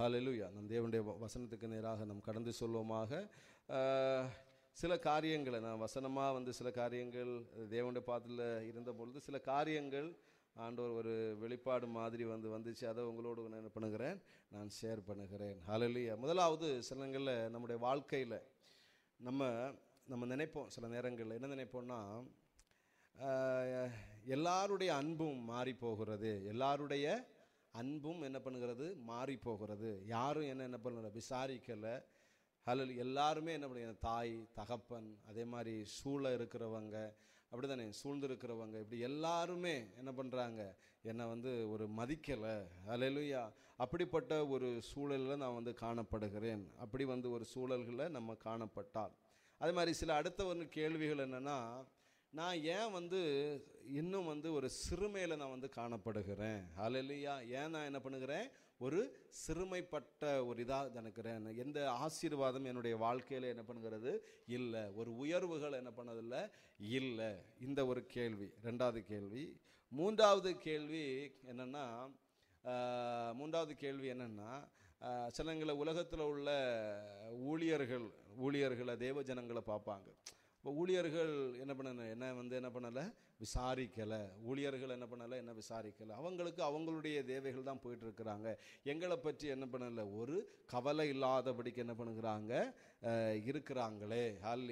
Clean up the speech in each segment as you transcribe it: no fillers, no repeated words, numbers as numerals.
ஹல்லேலூயா. நம் தேவனுடைய வசனத்துக்கு நேராக நாம் கடந்து சொல்வோமாக. சில காரியங்களை நான் வசனமாக சில காரியங்கள் தேவனுடைய பாதத்தில் இருந்த பொழுது சில காரியங்கள் ஆண்டவர் ஒரு வெளிப்பாடு மாதிரி வந்துச்சு. அதை உங்களோடு நான் என்ன பண்ணுகிறேன், நான் ஷேர் பண்ணுகிறேன். ஹல்லேலூயா. முதலாவது சிலங்களில் நம்முடைய வாழ்க்கையில் நம்ம நினைப்போம், சில நேரங்களில் என்ன நினைப்போம்னா, எல்லாருடைய அன்பும் மாறி போகிறது, எல்லாருடைய அன்பும் என்ன பண்ணுகிறது, மாறி போகிறது. யாரும் என்ன பண்ணல, விசாரிக்கலை. ஹல்லேலூயா. எல்லாருமே என்ன பண்ணுங்க, தாய் தகப்பன் அதே மாதிரி சூழ இருக்கிறவங்க அப்படி தானே, சூழ்ந்து இருக்கிறவங்க இப்படி எல்லாருமே என்ன பண்ணுறாங்க, என்னை ஒரு மதிக்கலை. ஹல்லேலூயா. அப்படிப்பட்ட ஒரு சூழலில் நான் காணப்படுகிறேன். அப்படி ஒரு சூழல்களில் நம்ம காணப்பட்டால் அதே மாதிரி சில அடுத்த ஒரு கேள்விகள் என்னென்னா, நான் ஏன் இன்னும் ஒரு சிறுமையில் நான் காணப்படுகிறேன். ஹல்லேலூயா. ஏன் நான் என்ன பண்ணுகிறேன், ஒரு சிறுமைப்பட்ட ஒரு இதாக நினைக்கிறேன். எந்த ஆசீர்வாதம் என்னுடைய வாழ்க்கையில் என்ன பண்ணுகிறது இல்லை, ஒரு உயர்வுகள் என்ன பண்ணதில்லை இல்லை. இந்த ஒரு கேள்வி ரெண்டாவது கேள்வி. மூன்றாவது கேள்வி என்னென்னா, சிலங்களை உலகத்தில் உள்ள ஊழியர்களை தேவ ஜனங்களை பார்ப்பாங்க. இப்போ ஊழியர்கள் என்ன பண்ணலை, விசாரிக்கலை. ஊழியர்கள் என்ன பண்ணலை, என்ன விசாரிக்கலை. அவங்களுக்கு அவங்களுடைய தேவைகள் தான் போயிட்டுருக்குறாங்க. எங்களை பற்றி என்ன பண்ணலை, ஒரு கவலை இல்லாதபடிக்கு என்ன பண்ணுகிறாங்க, இருக்கிறாங்களே.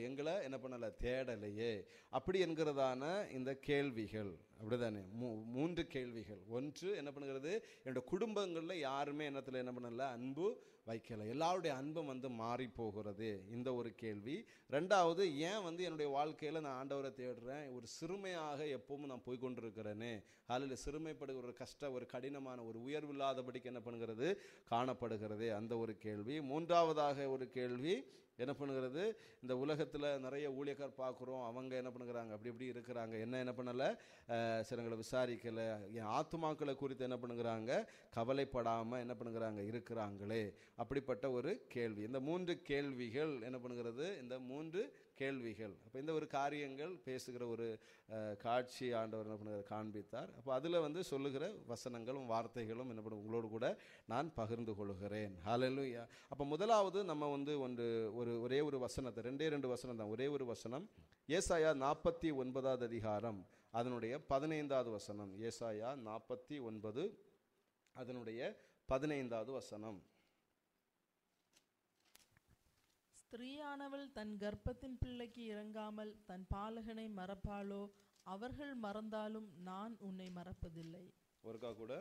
எங்களை என்ன பண்ணலை, தேடலையே. அப்படி என்கிறதான இந்த கேள்விகள் அப்படி தானே, மூன்று கேள்விகள். ஒன்று என்ன பண்ணுகிறது, என்னோட குடும்பங்களில் யாருமே என்னத்தில் என்ன பண்ணலை, அன்பு வைக்கலை. எல்லாருடைய அன்பும் மாறி போகிறது. இந்த ஒரு கேள்வி. ரெண்டாவது, ஏன் என்னுடைய வாழ்க்கையில் நான் ஆண்டவரை தேடுறேன், ஒரு சிறுமையாக எப்பவும் நான் போய்கொண்டிருக்கிறேனே. அதில் சிறுமைப்படுகிற ஒரு கடினமான ஒரு உயர்வு இல்லாதபடிக்கு என்ன பண்ணுகிறது, காணப்படுகிறது. அந்த ஒரு கேள்வி. மூன்றாவதாக ஒரு கேள்வி என்ன பண்ணுகிறது, இந்த உலகத்தில் நிறைய ஊழியக்கார் பார்க்குறோம், அவங்க என்ன பண்ணுறாங்க, அப்படி இப்படி இருக்கிறாங்க, என்ன பண்ணலை, சிலங்களை விசாரிக்கலை. என் ஆத்துமாக்களை குறித்து என்ன பண்ணுறாங்க, கவலைப்படாமல் என்ன பண்ணுறாங்க, இருக்கிறாங்களே. அப்படிப்பட்ட ஒரு கேள்வி. இந்த மூன்று கேள்விகள் என்ன பண்ணுகிறது, இந்த மூன்று கேள்விகள். அப்போ இந்த ஒரு காரியங்கள் பேசுகிற ஒரு காட்சி ஆண்டவர் என்ன பண்ணுறார், காண்பித்தார். அப்போ அதில் சொல்லுகிற வசனங்களும் வார்த்தைகளும் என்ன பண்ண உங்களோடு கூட நான் பகிர்ந்து கொள்கிறேன். ஹல்லேலூயா. அப்போ முதலாவது நம்ம ஒரே ஒரு வசனத்தை, ரெண்டு வசனம் தான், ஒரே ஒரு வசனம். ஏசாயா 49 அதிகாரம் அதனுடைய 15வது வசனம். ஏசாயா 49 அதனுடைய 15வது வசனம். ஸ்திரீயானவள் தன் கர்ப்பத்தின் பிள்ளைக்கு இறங்காமல் தன் பாலகனை மறப்பாளோ, அவர்கள் மறந்தாலும் நான் உன்னை மறப்பதில்லை. ஒருக்கா கூட.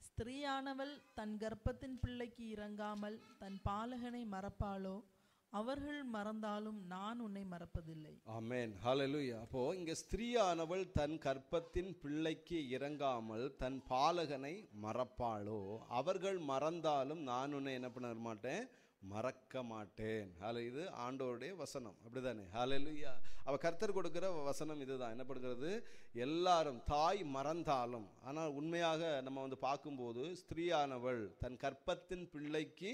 ஸ்திரீயானவள் தன் கர்ப்பத்தின் பிள்ளைக்கு இறங்காமல் தன் பாலகனை மறப்பாளோ, அவர்கள் மறந்தாலும் நான் உன்னை மறப்பதில்லை. ஆமென். ஹல்லேலூயா. அப்போ இங்க ஸ்திரீயானவள் தன் கர்ப்பத்தின் பிள்ளைக்கு இறங்காமல் தன் பாலகனை மறப்பாளோ, அவர்கள் மறந்தாலும் நான் உன்னை என்ன பண்ண மாட்டேன், மறக்க மாட்டேன். இது ஆண்டவருடைய வசனம். அப்படிதானே. ஹல்லேலூயா. அவ கர்த்தர் கொடுக்கிற வசனம் இதுதான். என்ன பண்ணுகிறது, எல்லாரும் தாய் மறந்தாலும், ஆனால் உண்மையாக நம்ம பார்க்கும்போது ஸ்திரீயானவள் தன் கர்ப்பத்தின் பிள்ளைக்கு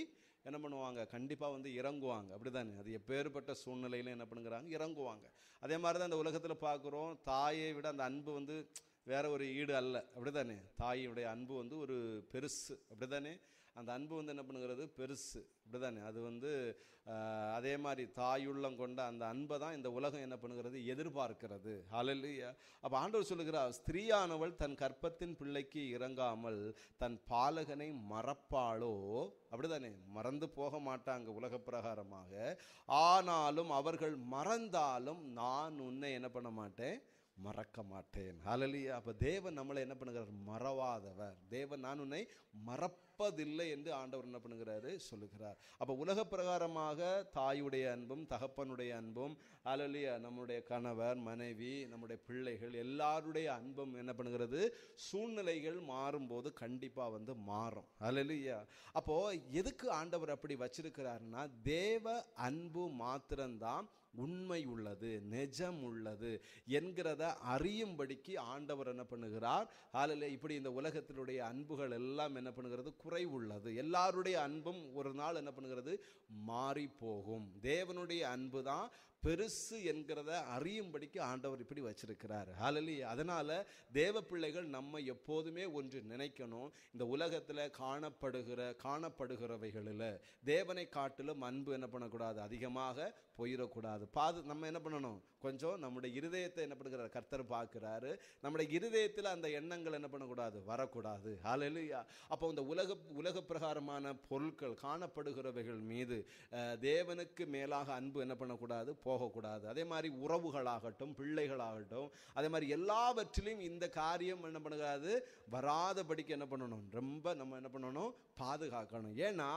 என்ன பண்ணுவாங்க, கண்டிப்பாக இறங்குவாங்க. அப்படி தானே. அது எப்பேற்பட்ட சூழ்நிலையிலும் என்ன பண்ணுறாங்க, இறங்குவாங்க. அதே மாதிரி தான் இந்த உலகத்தில் பார்க்குறோம், தாயை விட அந்த அன்பு வேற ஒரு ஈடு அல்ல. அப்படி தானே. தாயுடைய அன்பு ஒரு பெருசு. அப்படி தானே. அந்த அன்பு என்ன பண்ணுகிறது, பெருசு. அப்படி தானே. அது அதே மாதிரி தாயுள்ளம் கொண்ட அந்த அன்பை தான் இந்த உலகம் என்ன பண்ணுகிறது, எதிர்பார்க்கிறது. ஹல்லேலூயா. அப்போ ஆண்டவர் சொல்லுகிறார், ஸ்திரீயானவள் தன் கர்ப்பத்தின் பிள்ளைக்கு இறங்காமல் தன் பாலகனை மறப்பாளோ. அப்படிதானே. மறந்து போக மாட்டாங்க உலக பிரகாரமாக. ஆனாலும் அவர்கள் மறந்தாலும் நான் உன்னை என்ன பண்ண மாட்டேன், மறக்க மாட்டேன். ஹல்லேலூயா. அப்போ தேவன் நம்மளை என்ன பண்ணுகிறார், மறவாதவர். தேவன் நான் உன்னை மறப்பதில்லை என்று ஆண்டவர் என்ன பண்ணுகிறாரு, சொல்லுகிறார். அப்போ உலக பிரகாரமாக தாயுடைய அன்பும் தகப்பனுடைய அன்பும், ஹல்லேலூயா, நம்முடைய கணவர் மனைவி நம்முடைய பிள்ளைகள் எல்லாருடைய அன்பும் என்ன பண்ணுகிறது, சூழ்நிலைகள் மாறும்போது கண்டிப்பாக மாறும். ஹல்லேலூயா. அப்போ எதுக்கு ஆண்டவர் அப்படி வச்சிருக்கிறாருன்னா, தேவ அன்பு மாத்திரம்தான் உண்மை உள்ளது, நிஜம் உள்ளது என்கிறத அறியும்படிக்கு ஆண்டவர் என்ன பண்ணுகிறார். ஹல்லேலூயா. இப்படி இந்த உலகத்தினுடைய அன்புகள் எல்லாம் என்ன பண்ணுகிறது, குறைவுள்ளது. எல்லாருடைய அன்பும் ஒரு நாள் என்ன பண்ணுகிறது, மாறி போகும். தேவனுடைய அன்பு தான் பெருசு என்கிறத அறியும்படிக்கு ஆண்டவர் இப்படி வச்சிருக்கிறார். ஹல்லேலூயா. அதனால தேவ பிள்ளைகள் நம்ம எப்போதுமே ஒன்று நினைக்கணும், இந்த உலகத்தில் காணப்படுகிறவைகளில் தேவனை காட்டிலும் அன்பு என்ன பண்ணக்கூடாது, அதிகமாக போயிடக்கூடாது. நம்ம என்ன பண்ணணும், கொஞ்சம் நம்முடைய இருதயத்தை என்ன பண்ணுகிறார் கர்த்தர் பார்க்கிறாரு. நம்முடைய இருதயத்தில் அந்த எண்ணங்கள் என்ன பண்ணக்கூடாது, வரக்கூடாது. ஹல்லேலூயா. அப்போ இந்த உலக பிரகாரமான பொருட்கள் காணப்படுகிறவைகள் மீது தேவனுக்கு மேலாக அன்பு என்ன பண்ணக்கூடாது, போகக்கூடாது. அதே மாதிரி உறவுகளாகட்டும், பிள்ளைகளாகட்டும், அதே மாதிரி எல்லாவற்றிலும் இந்த காரியம் என்ன பண்ணக்கூடாது, வராதபடிக்கு என்ன பண்ணணும், ரொம்ப நம்ம என்ன பண்ணணும், பாதுகாக்கணும். ஏன்னா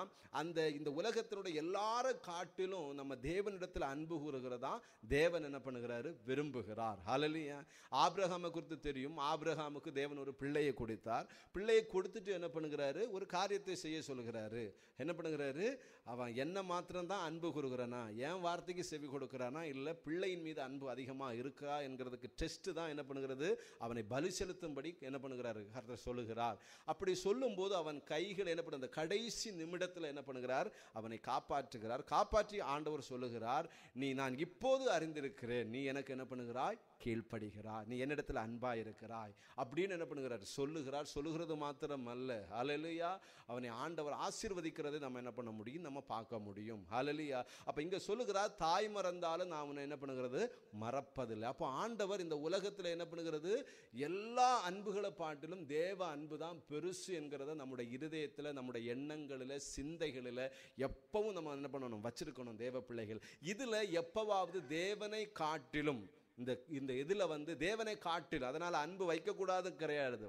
இந்த உலகத்தினுடைய எல்லாரும் காட்டிலும் நம்ம தேவனிடத்தில் அன்பு கூறுகிறதா தேவன் என்ன பண்ணுகிறாரு, விரும்புகிறார். ஹல்லேலூயா. ஆபிரகாமை குறித்து தெரியும். ஆபிரகாமுக்கு தேவன் ஒரு பிள்ளையை கொடுத்தார். பிள்ளையை கொடுத்துட்டு என்ன பண்ணுகிறாரு, ஒரு காரியத்தை செய்ய சொல்லுகிறாரு. என்ன பண்ணுகிறாரு, அவன் என்ன மாத்திரம்தான் அன்பு கூறுகிறானா, என் வார்த்தைக்கு செவி கொடுக்கிறானா, இல்லை பிள்ளையின் மீது அன்பு அதிகமாக இருக்கா என்கிறதுக்கு டெஸ்ட் தான் என்ன பண்ணுகிறது, அவனை பலி செலுத்தும்படி என்ன பண்ணுகிறாரு கர்த்தர் சொல்லுகிறார். அப்படி சொல்லும்போது அவன் கைகள் என்ன பண்ணுறது, கடைசி நிமிடத்தில் என்ன பண்ணுகிறார், அவனை காப்பாற்றுகிறார். காப்பாற்றி ஆண்டவர் சொல்லுகிறார், நான் இப்போது அறிந்திருக்கிறேன், நீ எனக்கு என்ன பண்ணுகிறாய், கீழ்ப்படுகிறாய், நீ என்னிடத்தில் அன்பாய் இருக்கிறாய் அப்படின்னு என்ன பண்ணுகிறார், சொல்லுகிறது மாத்திரம் அல்ல. ஹல்லேலூயா. அவனை ஆண்டவர் ஆசீர்வதிக்கிறதை நம்ம என்ன பண்ண முடியும், நம்ம பார்க்க முடியும். ஹல்லேலூயா. அப்ப இங்க சொல்லுகிறார், தாய் மறந்தாலும் நான் அவனை என்ன பண்ணுகிறது, மறப்பதில்லை. அப்போ ஆண்டவர் இந்த உலகத்தில் என்ன பண்ணுகிறது, எல்லா அன்புகளை பாட்டிலும் தேவ அன்பு தான் பெருசு என்கிறத நம்முடைய இருதயத்தில், நம்முடைய எண்ணங்களில், சிந்தைகளில் எப்பவும் நம்ம என்ன பண்ணணும், வச்சிருக்கணும். தேவ பிள்ளைகள் இதுல எப்பவாவது தேவனை காட்டிலும் இந்த இதில் தேவனை காட்டில், அதனால் அன்பு வைக்கக்கூடாது கிடையாது.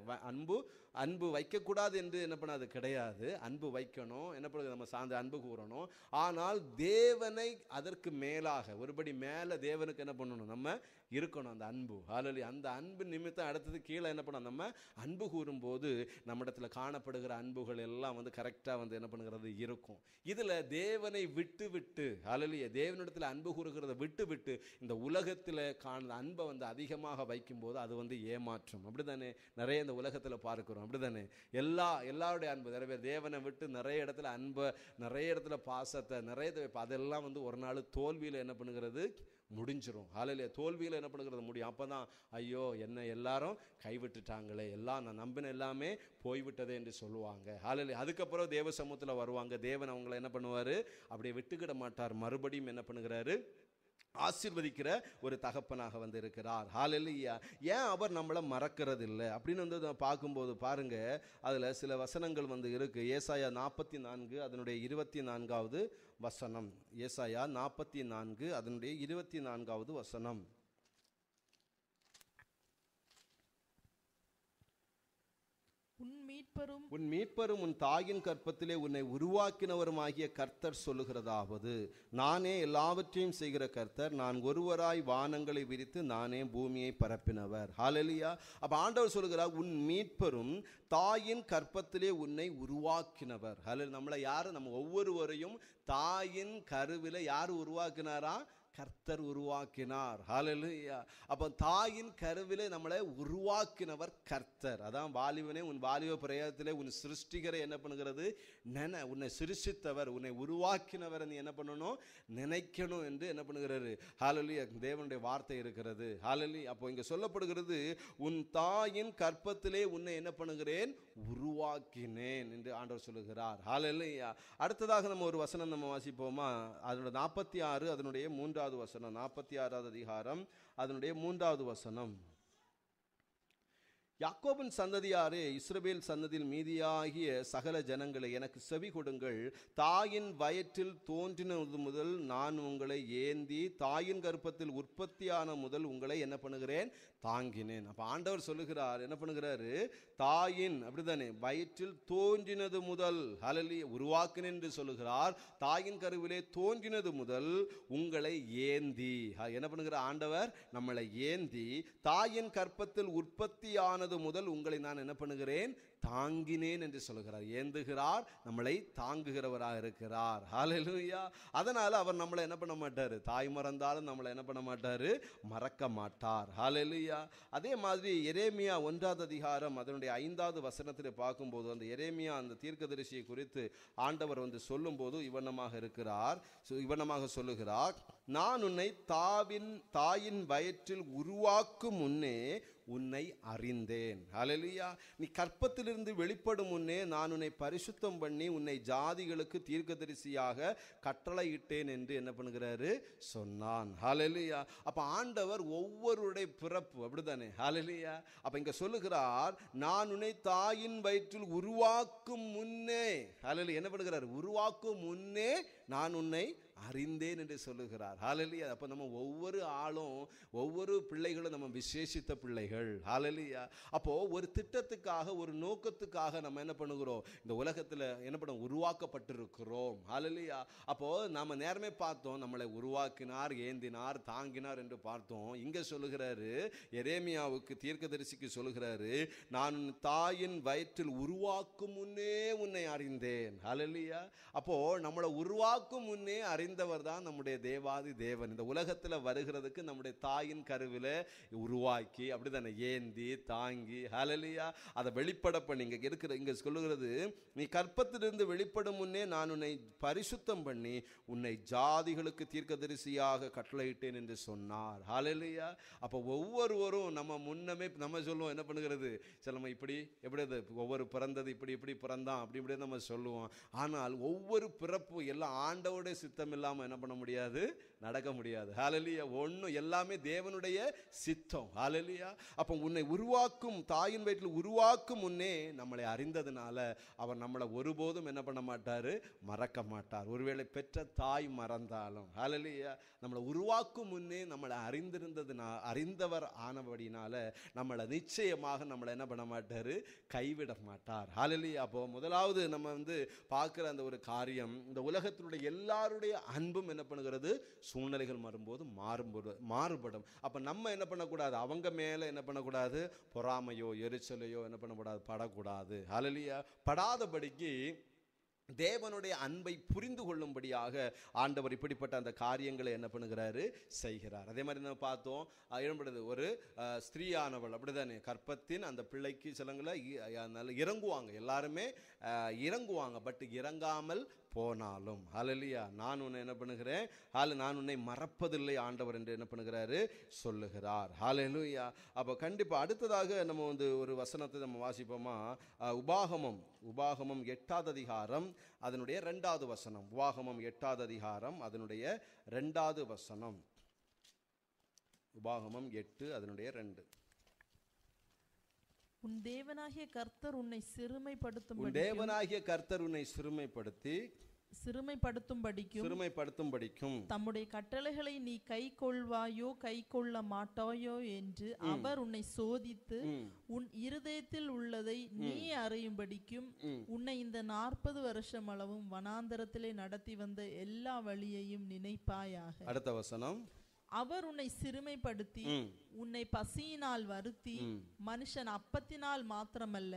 அன்பு வைக்கக்கூடாது என்று என்ன பண்ணாது கிடையாது. அன்பு வைக்கணும், என்ன பண்ணுறது, நம்ம சார்ந்த அன்பு கூறணும். ஆனால் தேவனை அதற்கு மேலாக ஒருபடி மேலே தேவனுக்கு என்ன பண்ணணும், நம்ம இருக்கணும். அந்த அன்பு ஹல்லேலூயா. அந்த அன்பு நிமித்தம் அடுத்தது கீழே என்ன பண்ணணும், நம்ம அன்பு கூறும்போது நம்மிடத்துல காணப்படுகிற அன்புகள் எல்லாம் கரெக்டாக என்ன பண்ணுகிறது இருக்கும். இதில் தேவனை விட்டு ஹல்லேலூயா, தேவனிடத்தில் அன்பு கூறுகிறத விட்டு இந்த உலகத்தில் அன்பை அதிகமாக வைக்கும்போது அது ஏமாற்றும். அப்படித்தானே நிறைய இந்த உலகத்தில் பார்க்கிறோம். அப்படித்தானே எல்லாருடைய அன்பு நிறைய பேர் தேவனை விட்டு நிறைய இடத்துல அன்பை, நிறைய இடத்துல பாசத்தை நிறைய அதெல்லாம் ஒரு நாள் தோல்வியில் என்ன பண்ணுகிறது, முடிஞ்சிரும். ஹல்லேலூயா. தோல்வியில் என்ன பண்ணுகிறது, முடியும். அப்பதான் ஐயோ என்ன எல்லாரும் கைவிட்டுட்டாங்களே, எல்லாம் நான் நம்பின எல்லாமே போய்விட்டதே என்று சொல்லுவாங்க. ஹல்லேலூயா. அதுக்கப்புறம் தேவ சமூகத்தில் வருவாங்க. தேவன் அவங்களை என்ன பண்ணுவார், அப்படியே விட்டுக்கிட மாட்டார். மறுபடியும் என்ன பண்ணுகிறாரு, ஆசீர்வதிக்கிற ஒரு தகப்பனாக இருக்கிறார். ஹல்லேலூயா. ஏன் அவர் நம்மளை மறக்கிறது இல்லை அப்படின்னு பார்க்கும்போது பாருங்க, அதுல சில வசனங்கள் இருக்கு. ஏசாயா 44 அதனுடைய 24வது வசனம். ஏசாயா 44 அதனுடைய 24வது வசனம். உன் மீட்பரும் உன் தாயின் கற்பத்திலே உன்னை உருவாக்கினவருமாகிய கர்த்தர் சொல்லுகிறதாவது, நானே எல்லாவற்றையும் செய்கிற கர்த்தர், நான் ஒருவராய் வானங்களை விரித்து நானே பூமியை பரப்பினவர். ஹல்லேலூயா. அப்ப ஆண்டவர் சொல்லுகிறார், உன் மீட்பரும் தாயின் கற்பத்திலே உன்னை உருவாக்கினவர். ஹல்லேலூயா. நம்மளை யாரு, நம்ம ஒவ்வொருவரையும் தாயின் கருவில யாரு உருவாக்கினாரா, கர்த்தர் உருவாக்கினார். ஹல்லேலூயா. அப்போ தாயின் கருவிலே நம்மளை உருவாக்கினவர் கர்த்தர். அதான் வாலிபனே, உன் வாலிப பிரயாணத்திலே உன் சிருஷ்டிகரை என்ன பண்ணுகிறது, உன்னை சிருஷ்டித்தவர், உன்னை உருவாக்கினவர் நீ என்ன பண்ணணும், நினைக்கணும் என்று என்ன பண்ணுகிறாரு. ஹல்லேலூயா. தேவனுடைய வார்த்தை இருக்கிறது. ஹல்லேலூயா. அப்போ இங்க சொல்லப்படுகிறது, உன் தாயின் கற்பத்திலே உன்னை என்ன பண்ணுகிறேன், உருவாக்கினேன் என்று ஆண்டவர் சொல்லுகிறார். ஹல்லேலூயா. அடுத்ததாக நம்ம ஒரு வசனம் நம்ம வாசிப்போமா, அதனுடைய 46 அதனுடைய 3வது வசனம். 46வது அதிகாரம் அதனுடைய 3வது வசனம். யாக்கோபின் சந்ததியாரே, இஸ்ரவேல் சந்ததியில் மீதியாகிய சகல ஜனங்களை எனக்கு செவி கொடுங்கள். தாயின் வயிற்றில் தோன்றினது முதல் நான் உங்களை ஏந்தி, தாயின் கர்ப்பத்தில் உற்பத்தியான முதல் உங்களை என்ன பண்ணுகிறேன், தாங்கினேன். அப்ப ஆண்டவர் சொல்லுகிறார், என்ன பண்ணுகிறாரு, தாயின் அப்படித்தானே வயிற்றில் தோன்றினது முதல், ஹல்லேலூயா, உருவாக்கினேன் என்று சொல்லுகிறார். தாயின் கருவிலே தோன்றினது முதல் உங்களை ஏந்தி, என்ன பண்ணுகிற ஆண்டவர், நம்மளை ஏந்தி, தாயின் கர்ப்பத்தில் உற்பத்தியான முதல் உங்களை நான் என்ன பண்ணுகிறேன், தாங்கினேன் என்று சொல்கிறார். ஏந்துகிறார், நம்மளை தாங்குகிறவராக இருக்கிறார். ஹல்லேலூயா. அதனால அவர் நம்மளை என்ன பண்ண மாட்டார், தாய் மறந்தாலும் நம்மளை என்ன பண்ண மாட்டார், மறக்க மாட்டார். ஹல்லேலூயா. அதே மாதிரி எரேமியா 1வது அதிகாரம் அதனுடைய 5வது வசனத்தில் பார்க்கும்போது அந்த எரேமியா அந்த தீர்க்கதரிசியை குறித்து ஆண்டவர் வந்து சொல்லும்போது இவனமாக இருக்கிறார், இவனமாக சொல்லுகிறார், நான் உன்னை தாயின் வயிற்றில் உருவாக்கும் முன்னே உன்னை அறிந்தேன். ஹல்லேலூயா. நீ கற்பத்திலிருந்து வெளிப்படும் முன்னே நான் உன்னை பரிசுத்தம் பண்ணி உன்னை ஜாதிகளுக்கு தீர்க்கதரிசியாக கட்டளையிட்டேன் என்று என்ன பண்ணுகிறாரு, சொன்னான். ஹல்லேலூயா. அப்ப ஆண்டவர் ஒவ்வொருடைய பிறப்பு அப்படித்தானே. ஹல்லேலூயா. அப்ப இங்க சொல்லுகிறார், நான் உன்னை தாயின் வயிற்றில் உருவாக்கும் முன்னே. ஹல்லேலூயா. என்ன பண்ணுகிறார், உருவாக்கும் முன்னே நான் உன்னை அறிந்தேன் என்று சொல்லுகிறார். ஹல்லேலூயா. அப்ப நம்ம ஒவ்வொரு ஆளும் ஒவ்வொரு பிள்ளைகளும் நம்ம விசேஷித்த பிள்ளைகள். ஹல்லேலூயா. அப்போ ஒரு திட்டத்துக்காக ஒரு நோக்கத்துக்காக நம்ம என்ன பண்ணுகிறோம், இந்த உலகத்தில் என்ன பண்ண உருவாக்கப்பட்டிருக்கிறோம். ஹல்லேலூயா. அப்போ நாம நேரமே பார்த்தோம், நம்மளை உருவாக்கினார், ஏந்தினார், தாங்கினார் என்று பார்த்தோம். இங்க சொல்லுகிறாரு, எரேமியாவுக்கு தீர்க்கதரிசிக்கு சொல்லுகிறாரு, நான் தாயின் வயிற்றில் உருவாக்கும் முன்னே உன்னை அறிந்தேன். ஹல்லேலூயா. அப்போ நம்மளை உருவாக்கும் முன்னே அறிந்தவர் தான் நம்முடைய தேவாதி தேவன். இந்த உலகத்தில் வருகிறதுக்கு நம்முடைய தாயின் கருவில உருவாக்கி அப்படிதானே ஏந்தி தாங்கி. ஹல்லேலூயா. அதை வெளிப்பட பண்ணி இங்க சொல்லுகிறது, நீ கற்பத்திலிருந்து வெளிப்படும் முன்னே நான் உன்னை பரிசுத்தம் பண்ணி உன்னை ஜாதிகளுக்கு தீர்க்கதரிசியாக கட்டளையிட்டேன் என்று சொன்னார். ஹல்லேலூயா. அப்போ ஒவ்வொருவரும் நம்ம முன்னமே நம்ம சொல்லுவோம், என்ன பண்ணுகிறது, சில இப்படி எப்படி ஒவ்வொரு பிறந்தது இப்படி இப்படி பிறந்தான் அப்படி இப்படி நம்ம சொல்லுவோம். ஆனால் ஒவ்வொரு பிறப்பு எல்லாம் ஆண்டவருடைய சித்தம் இல்லாமல் என்ன பண்ண முடியாது, நடக்க முடியாது. ஹல்லேலூயா. ஒன்றும் எல்லாமே தேவனுடைய சித்தம். ஹல்லேலூயா. அப்போ உன்னை உருவாக்கும் தாயின் வயிற்றில் உருவாக்கும் முன்னே நம்மளை அறிந்ததுனால அவர் நம்மளை ஒருபோதும் என்ன பண்ண மாட்டார், மறக்க மாட்டார். ஒருவேளை பெற்ற தாய் மறந்தாலும் ஹல்லேலூயா, நம்மளை உருவாக்கும் முன்னே நம்மளை அறிந்தவர் ஆனபடினால நம்மளை நிச்சயமாக நம்மளை என்ன பண்ண மாட்டார், கைவிட மாட்டார். ஹல்லேலூயா. அப்போ முதலாவது நம்ம வந்து பார்க்குற அந்த ஒரு காரியம், இந்த உலகத்தினுடைய எல்லாருடைய அன்பும் என்ன பண்ணுகிறது, சூழ்நிலைகள் வரும்போது மாறுபடும். அப்ப நம்ம என்ன பண்ணக்கூடாது, அவங்க மேல என்ன பண்ணக்கூடாது, பொறாமையோ எரிச்சலையோ என்ன பண்ணக்கூடாது, படக்கூடாது. ஹல்லேலூயா. படாதபடிக்கு தேவனுடைய அன்பை புரிந்து கொள்ளும்படியாக ஆண்டவர் இப்படிப்பட்ட அந்த காரியங்களை என்ன பண்ணுகிறாரு, செய்கிறார். அதே மாதிரி நம்ம பார்த்தோம், இடம்படுது ஒரு ஸ்திரீயானவள் அப்படிதானே கற்பத்தின் அந்த பிள்ளைக்கு சிலங்களை இறங்குவாங்க, எல்லாருமே இறங்குவாங்க. பட் இறங்காமல் போனாலும் ஹல்லேலூயா, நான் உன்னை என்ன பண்ணுகிறேன், நான் உன்னை மறப்பதில்லை ஆண்டவர் என்று என்ன பண்ணுகிறாரு, சொல்லுகிறார். ஹல்லேலூயா. அப்போ கண்டிப்பாக அடுத்ததாக நம்ம வந்து ஒரு வசனத்தை நம்ம வாசிப்போமா, உபாகமம் 8வது அதிகாரம் அதனுடைய 2வது வசனம். உபாகமம் 8வது அதிகாரம் அதனுடைய 2வது வசனம். உபாகமம் 8 அதனுடைய 2. உன் தேவனாகிய கர்த்தர் உன்னை சிறுமைப்படுத்தும்படிக்கும் தம்முடைய கட்டளைகளை நீ கைக்கொள்வாயோ கைக்கொள்ள மாட்டாயோ என்று அவர் உன்னை சோதித்து உன் இருதயத்தில் உள்ளதை நீ அறியும்படிக்கும் உன்னை இந்த 40 வருஷம் அளவும் வனாந்தரத்திலே நடத்தி வந்த எல்லா வழியையும் நினைப்பாயாக. அடுத்த வசனம், அவர் உன்னை சிறுமைப்படுத்தி உன்னை பசியினால் வருத்தி மனுஷன் அப்பத்தினால் மாத்திரமல்ல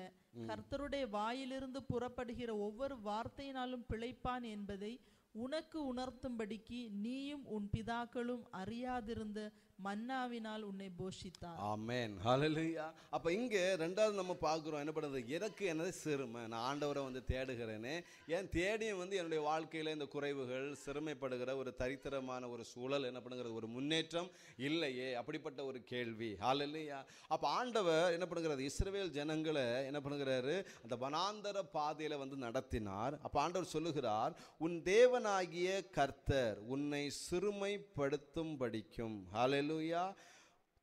கர்த்தருடைய வாயிலிருந்து புறப்படுகிற ஒவ்வொரு வார்த்தையினாலும் பிழைப்பான் என்பதை உனக்கு உணர்த்தும்படிக்கு நீயும் உன் பிதாக்களும் அறியாதிருந்த மன்னாவினால் உன்னை போஷித்தார். ஆமென். ஹல்லேலூயா. அப்ப இங்க ரெண்டாவது நம்ம பார்க்கிறோம், என்ன பண்ணுறது, எனக்கு என்னது சிறுமை, நான் ஆண்டவரை வந்து தேடுகிறேனே, ஏன் தேடியும் வந்து என்னுடைய வாழ்க்கையில இந்த குறைவுகள், சிறுமைப்படுகிற ஒரு தரித்திரமான ஒரு சூழல் என்ன பண்ணுகிறது, ஒரு முன்னேற்றம் இல்லையே, அப்படிப்பட்ட ஒரு கேள்வி. ஹல்லேலூயா. அப்ப ஆண்டவர் என்ன பண்ணுகிறது, இஸ்ரவேல் ஜனங்களை என்ன பண்ணுகிறாரு, அந்த வனாந்தர பாதையில வந்து நடத்தினார். அப்ப ஆண்டவர் சொல்லுகிறார், உன் தேவனாகிய கர்த்தர் உன்னை சிறுமைப்படுத்தும்படிக்கும் ஹல்லேலூயா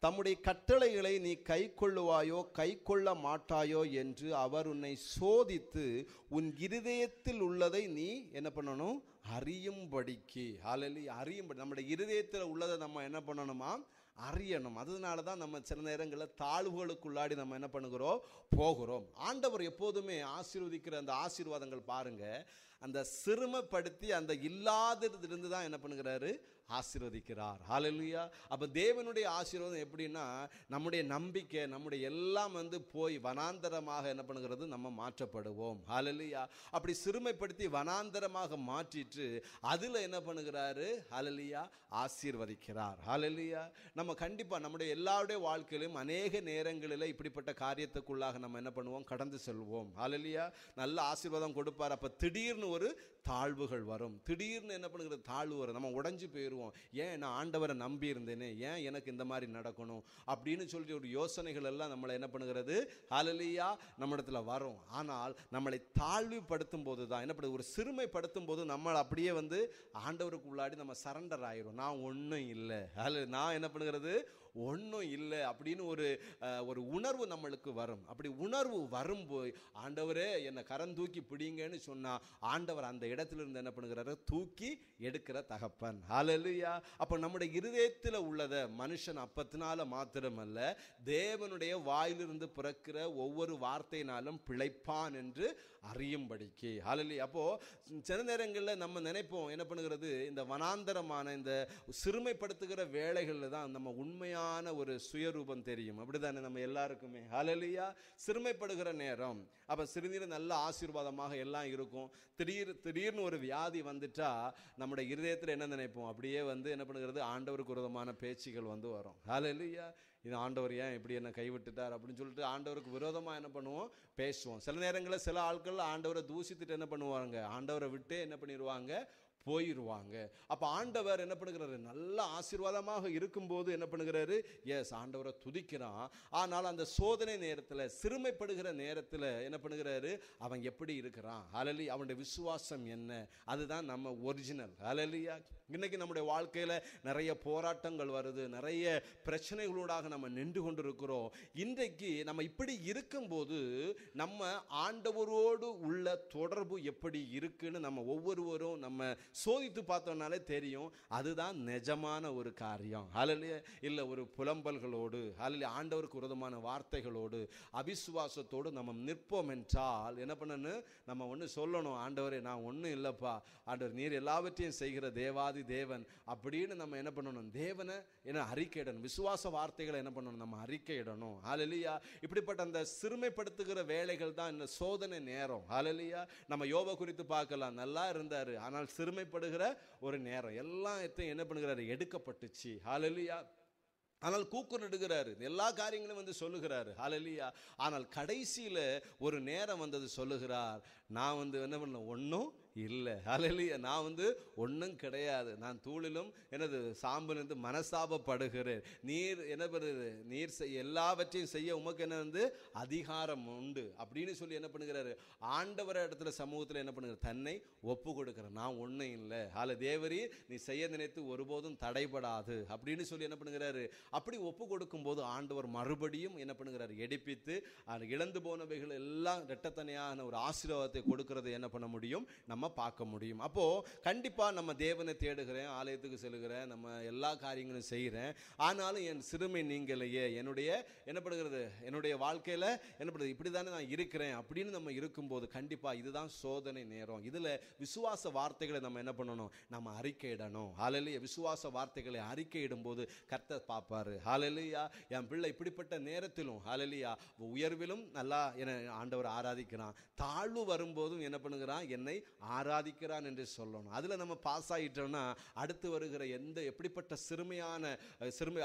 தம்முடைய கட்டளைகளை நீ கைக்கொள்ளுவாயோ கைக்கொள்ள மாட்டாயோ என்று அவர் உன்னை சோதித்து உன் இருதயத்தில் உள்ளதை நீ என்ன பண்ணணும், அறியும்படிக்கு. ஹல்லேலூயா. அறியும்படி, நம்முடைய இருதயத்தில் உள்ளதை நம்ம என்ன பண்ணணுமா, அறியணும். அதனால தான் நம்ம சில நேரங்களில் தாழ்வுகளுக்குள்ளாடி நம்ம என்ன பண்ணுகிறோம், போகிறோம். ஆண்டவர் எப்போதுமே ஆசீர்வதிக்கிற அந்த ஆசீர்வாதங்கள் பாருங்க, அந்த சிறுமைப்படுத்தி அந்த இல்லாததிலிருந்து தான் என்ன பண்ணுகிறாரு, ஆசீர்வதிக்கிறார். ஹல்லேலூயா. அப்ப தேவனுடைய ஆசீர்வாதம் எப்படின்னா, நம்முடைய நம்பிக்கை நம்முடைய எல்லாம் போய் வனாந்தரமாக என்ன பண்ணுகிறது, நம்ம மாற்றப்படுவோம். ஹல்லேலூயா. அப்படி சிறுமைப்படுத்தி வனாந்தரமாக மாற்றிட்டு அதுல என்ன பண்ணுகிறாரு, ஹல்லேலூயா, ஆசீர்வதிக்கிறார். ஹல்லேலூயா. நம்ம கண்டிப்பா நம்முடைய எல்லாருடைய வாழ்க்கையிலும் அநேக நேரங்களில் இப்படிப்பட்ட காரியத்துக்குள்ளாக நம்ம என்ன பண்ணுவோம், கடந்து செல்வோம். ஹல்லேலூயா. நல்ல ஆசீர்வாதம் கொடுப்பார். அப்ப திடீர்னு ஒரு தாழ்வுகள் வரும். திடீர்னு என்ன பண்ணுகிறது, தாழ்வு வரும். நம்ம உடைஞ்சு போயிடுவோம். ஏன் நான் ஆண்டவரை நம்பி இருந்தேனே, ஏன் எனக்கு இந்த மாதிரி நடக்கணும் அப்படின்னு சொல்லிட்டு ஒரு யோசனைகள் எல்லாம் நம்மளை என்ன பண்ணுகிறது, ஹல்லேலூயா, நம்ம இடத்துல வரும். ஆனால் நம்மளை தாழ்வுபடுத்தும் போது தான் என்ன பண்ணுது, ஒரு சிறுமைப்படுத்தும் போது நம்ம அப்படியே ஆண்டவருக்கு உள்ளாடி நம்ம சரண்டர் ஆயிரும். நான் ஒன்றும் இல்லை, நான் என்ன பண்ணுகிறது, ஒன்றும் இல்லை அப்படின்னு ஒரு உணர்வு நம்மளுக்கு வரும். அப்படி உணர்வு வரும்போது ஆண்டவரே என்னை கரம் தூக்கி பிடிங்கன்னு சொன்னால் ஆண்டவர் அந்த இடத்துல இருந்து என்ன பண்ணுகிறாரு, தூக்கி எடுக்கிற தகப்பன். ஹல்லேலூயா. அப்போ நம்முடைய இருதயத்தில் உள்ளதை மனுஷன் அப்பத்தினால மாத்திரமல்ல, தேவனுடைய வாயிலிருந்து பிறக்கிற ஒவ்வொரு வார்த்தையினாலும் பிழைப்பான் என்று அறியும்படிக்கு. ஹல்லேலூயா. அப்போ சில நேரங்களில் நம்ம நினைப்போம் என்ன பண்ணுகிறது, இந்த வனாந்தரமான இந்த சிறுமைப்படுத்துகிற வேலைகளில் தான் நம்ம உண்மையான ஒரு சுயரூபம் தெரியும். அப்படிதானே நம்ம எல்லாருக்குமே. ஹல்லேலூயா. சிறுமைப்படுகிற நேரம் அப்ப சிறுநீர் நல்ல ஆசீர்வாதமாக எல்லாம் இருக்கும். திடீர்னு ஒரு வியாதி வந்துட்டா நம்முடைய இருதயத்தில் என்ன நினைப்போம், அப்படியே என்ன பண்ணுகிறது, ஆண்டவருக்கு விரோதமான பேச்சுகள் வரும். ஹல்லேலூயா. இது ஆண்டவர் ஏன் இப்படி என்ன கைவிட்டுட்டார் அப்படின்னு சொல்லிட்டு ஆண்டவருக்கு விரோதமாக என்ன பண்ணுவோம், பேசுவோம். சில நேரங்களில் சில ஆட்கள் ஆண்டவரை தூசித்துட்டு என்ன பண்ணுவாங்க, ஆண்டவரை விட்டு என்ன பண்ணிடுவாங்க, போயிடுவாங்க. அப்போ ஆண்டவர் என்ன பண்ணுகிறாரு, நல்ல ஆசீர்வாதமாக இருக்கும்போது என்ன பண்ணுகிறாரு, எஸ் ஆண்டவரை துதிக்கிறான். ஆனால் அந்த சோதனை நேரத்தில், சிறுமைப்படுகிற நேரத்தில் என்ன பண்ணுகிறாரு, அவன் எப்படி இருக்கிறான், ஹல்லேலூயா, அவனுடைய விசுவாசம் என்ன, அதுதான் நம்ம ஒரிஜினல். ஹல்லேலூயா. இன்னைக்கு நம்முடைய வாழ்க்கையில் நிறைய போராட்டங்கள் வருது, நிறைய பிரச்சனைகளோடாக நம்ம நின்று கொண்டு இருக்கிறோம். இன்றைக்கு நம்ம இப்படி இருக்கும்போது நம்ம ஆண்டவரோடு உள்ள தொடர்பு எப்படி இருக்குன்னு நம்ம ஒவ்வொருவரும் நம்ம சோதித்து பார்த்தோம்னாலே தெரியும். அதுதான் நிஜமான ஒரு காரியம். ஹல்லேலூயா. இல்லை ஒரு புலம்பல்களோடு, ஹல்லேலூயா, ஆண்டவருக்கு விரோதமான வார்த்தைகளோடு, அவிசுவாசத்தோடு நம்ம நிற்போம் என்றால் என்ன பண்ணணும், நம்ம ஒன்று சொல்லணும், ஆண்டவரே நான் ஒன்றும் இல்லைப்பா, ஆண்டவர் நீர் எல்லாவற்றையும் செய்கிற தேவாதி தேவன் அப்படின்னு நம்ம என்ன பண்ணணும், தேவனை என்ன அறிக்கையிடணும். விசுவாச வார்த்தைகளை என்ன பண்ணணும், நம்ம அறிக்கையிடணும். ஹல்லேலூயா. இப்படிப்பட்ட அந்த சிறுமைப்படுத்துகிற வேலைகள் தான் இந்த சோதனை நேரம். ஹல்லேலூயா. நம்ம யோபு குறித்து பார்க்கலாம், நல்லா இருந்தார், ஆனால் சிறுமைப்படுகிற ஒரு நேரம் எல்லாம் என்ன பண்ணுகிறாரு, எடுக்கப்பட்டுச்சு. ஹல்லேலூயா. ஆனால் கூக்குரலிடுகிறாரு, எல்லா காரியங்களும் சொல்லுகிறாரு. ஹல்லேலூயா. ஆனால் கடைசியில ஒரு நேரம் வந்தது, சொல்லுகிறார், நான் என்ன பண்ண, ஒன்றும் இல்லை. ஹல்லேலூயா. நான் ஒன்றும் கிடையாது, நான் தூளிலும் எனது சாம்பலிருந்து மனசாபப்படுகிறேன். நீர் என்ன பண்ணுறது, நீர் எல்லாவற்றையும் செய்ய உமக்கு என்ன அதிகாரம் உண்டு அப்படின்னு சொல்லி என்ன பண்ணுகிறாரு, ஆண்டவர் இடத்துல சமூகத்தில் என்ன பண்ணுகிறார், தன்னை ஒப்பு கொடுக்கிறார். நான் ஒன்றும் இல்லை, தேவரீ நீ செய்ய நினைத்து ஒருபோதும் தடைபடாது அப்படின்னு சொல்லி என்ன பண்ணுகிறாரு. அப்படி ஒப்பு கொடுக்கும் போது ஆண்டவர் மறுபடியும் என்ன பண்ணுகிறார், எடுப்பித்து இழந்து போனவைகள் எல்லாம் இரட்டத்தனையான ஒரு ஆசீர்வாதத்தை கொடுக்கிறது என்ன பண்ண முடியும், நம்ம பார்க்க முடியும். அப்போ கண்டிப்பா நம்ம தேவனை தேடுகிறேன், ஆலயத்துக்கு செல்கிறேன், நம்ம எல்லா காரியங்களும் செய்கிறேன், ஆனாலும் என் சிறுமை நீங்களையே, என்னுடைய என்ன பண்ணுகிறது, என்னுடைய வாழ்க்கையில என்ன பண்ணுறது, இப்படிதானே நான் இருக்கிறேன் அப்படின்னு நம்ம இருக்கும்போது கண்டிப்பா இதுதான் சோதனை நேரம். இதுல விசுவாச வார்த்தைகளை நம்ம என்ன பண்ணணும், நம்ம அறிக்கையிடணும். ஹல்லேலூயா. விசுவாச வார்த்தைகளை அறிக்கையிடும் போது கர்த்தர் பார்ப்பாரு. ஹல்லேலூயா. என் பிள்ளை இப்படிப்பட்ட நேரத்திலும் ஹல்லேலூயா உயர்விலும் நல்லா என்ன ஆண்டவர் ஆராதிக்கிறான், தாழ்வு வரும்போதும் என்ன பண்ணுகிறான், என்னை ஆராதிக்கிறான் என்று சொல்லணும். அதுல நம்ம பாஸ் ஆகிட்டோம்னா அடுத்து வருகிற எப்படிப்பட்ட சிறுமை,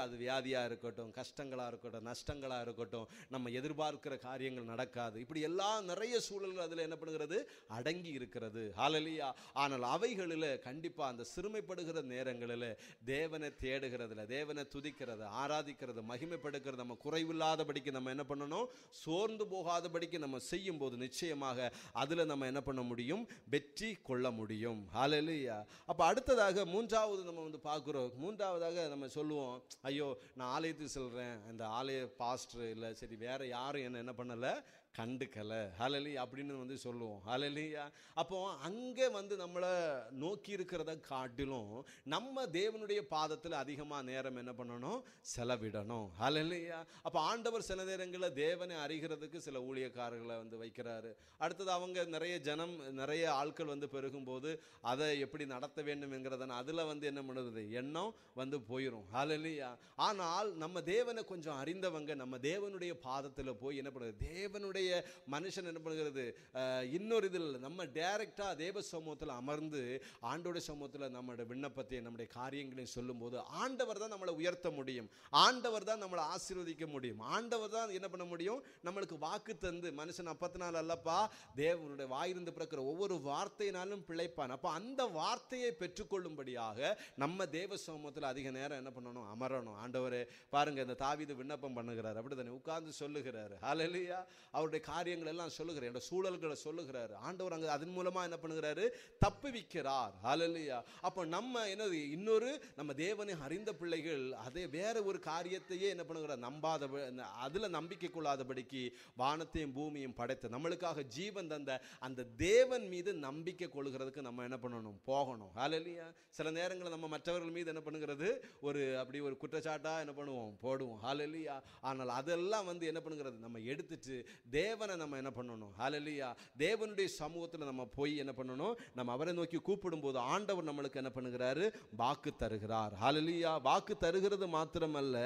அது வியாதியா இருக்கட்டும், கஷ்டங்களா இருக்கட்டும், நஷ்டங்களா இருக்கட்டும், நம்ம எதிர்பார்க்கிற காரியங்கள் நடக்காது. இப்படி எல்லாம் நிறைய சூழல்கள் அதுல என்ன பண்ணுகிறது, அடங்கி இருக்கிறது. ஹல்லேலூயா. ஆனால் அவைகளில் கண்டிப்பா அந்த சிறுமைப்படுகிற நேரங்களில் தேவனை தேடுகிறதுல, தேவனை துதிக்கிறது, ஆராதிக்கிறது, மகிமைப்படுகிறது, நம்ம குறைவில்லாதபடிக்கு நம்ம என்ன பண்ணணும், சோர்ந்து போகாதபடிக்கு நம்ம செய்யும் போது நிச்சயமாக அதுல நம்ம என்ன பண்ண முடியும், வெற்றி கொள்ள முடியும். ஹல்லேலூயா. அப்ப அடுத்ததாக மூன்றாவது நம்ம பார்க்கிறோம். மூன்றாவதாக நம்ம சொல்லுவோம், ஐயோ நான் ஆலயத்துக்கு செல்றேன், அந்த ஆலய பாஸ்டர் இல்லை, சரி வேற யாரும் என்ன பண்ணல கண்டுக்கலை, ஹalleluya அப்படின்னு வந்து சொல்லுவோம், ஹalleluya. அப்போ அங்கே வந்து நம்மளை நோக்கி இருக்கிறத காட்டிலும் நம்ம தேவனுடைய பாதத்தில் அதிகமாக நேரம் என்ன பண்ணணும், செலவிடணும், ஹalleluya. அப்போ ஆண்டவர் சில நேரங்களில் தேவனை அறிகிறதுக்கு சில ஊழியக்காரர்களை வந்து வைக்கிறாரு. அடுத்தது அவங்க நிறைய ஆட்கள் வந்து பெருகும்போது அதை எப்படி நடத்த வேண்டும் என்கிறத அதில் வந்து என்ன பண்ணுறது, எண்ணம் வந்து போயிடும், ஹalleluya. ஆனால் நம்ம தேவனை கொஞ்சம் அறிந்தவங்க நம்ம தேவனுடைய பாதத்தில் போய் என்ன பண்ணுறது, தேவனுடைய மனுஷன் என்ன பண்ணுகிறது, இன்னொரு இதில் நம்ம டைரக்டாக தேவ சமூகத்தில் அமர்ந்து ஆண்டோட சமூகத்தில் நம்மளுடைய விண்ணப்பத்தை நம்முடைய காரியங்களையும் சொல்லும்போது ஆண்டவர் தான் நம்மளை உயர்த்த முடியும், ஆண்டவர் தான் நம்மளை ஆசீர்வதிக்க முடியும், ஆண்டவர் தான் என்ன பண்ண முடியும், நம்மளுக்கு வாக்கு தந்து மனுஷன் 40 நாள் அல்லப்பா தேவனுடைய வாயிருந்து பிறக்கிற ஒவ்வொரு வார்த்தையினாலும் பிழைப்பான். அப்போ அந்த வார்த்தையை பெற்றுக்கொள்ளும்படியாக நம்ம தேவ சமூகத்தில் அதிக நேரம் என்ன பண்ணணும், அமரணும். ஆண்டவரே பாருங்க, இந்த தாவீது விண்ணப்பம் பண்ணுகிறார், அப்படித்தானே உட்கார்ந்து சொல்லுகிறார், ஹalleluya. அவருடைய காரியங்கள் எல்லாம் சொல்லுகிறார், என்னோட சூழல்களை சொல்லுகிறார். ஆண்டவர் அங்கே அதன் மூலமா என்ன பண்ணுகிறாரு, தப்புவிக்கிறார், ஹalleluya. அப்போ நம்ம என்னது, இன்னொரு நம்ம தேவனை அறிந்த பிள்ளைகள் அதே வேற ஒரு காரியத்தையே என்ன பண்ணுகிறார், நம்பாத, அதுல நம்பிக்கை கொள்ளாதபடிக்கு வானத்தையும் பூமியும் படைத்த நம்மளுக்காக ஜீவன் தந்த அந்த தேவன் மீது நம்பிக்கை கொள்கிறதுக்கு நம்ம என்ன பண்ணணும், போகணும், ஹalleluya. சில நேரங்களில் நம்ம மற்றவர்கள் மீது என்ன பண்ணுகிறது, அப்படி ஒரு குற்றச்சாட்டா என்ன பண்ணுவோம், போடுவோம், ஹalleluya. ஆனால் அதெல்லாம் வந்து என்ன பண்ணுகிறது, நம்ம எடுத்துட்டு தேவனை நம்ம என்ன பண்ணணும், ஹalleluya. தேவனுடைய சமூகத்தில் நம்ம போய் என்ன பண்ணணும், நம்ம அவரை நோக்கி கூப்பிடும்போது ஆண்டவர் நம்மளுக்கு என்ன பண்ணுகிறாரு, வாக்கு தருகிறார், ஹalleluya. வாக்கு தருகிறது மாத்திரமல்ல,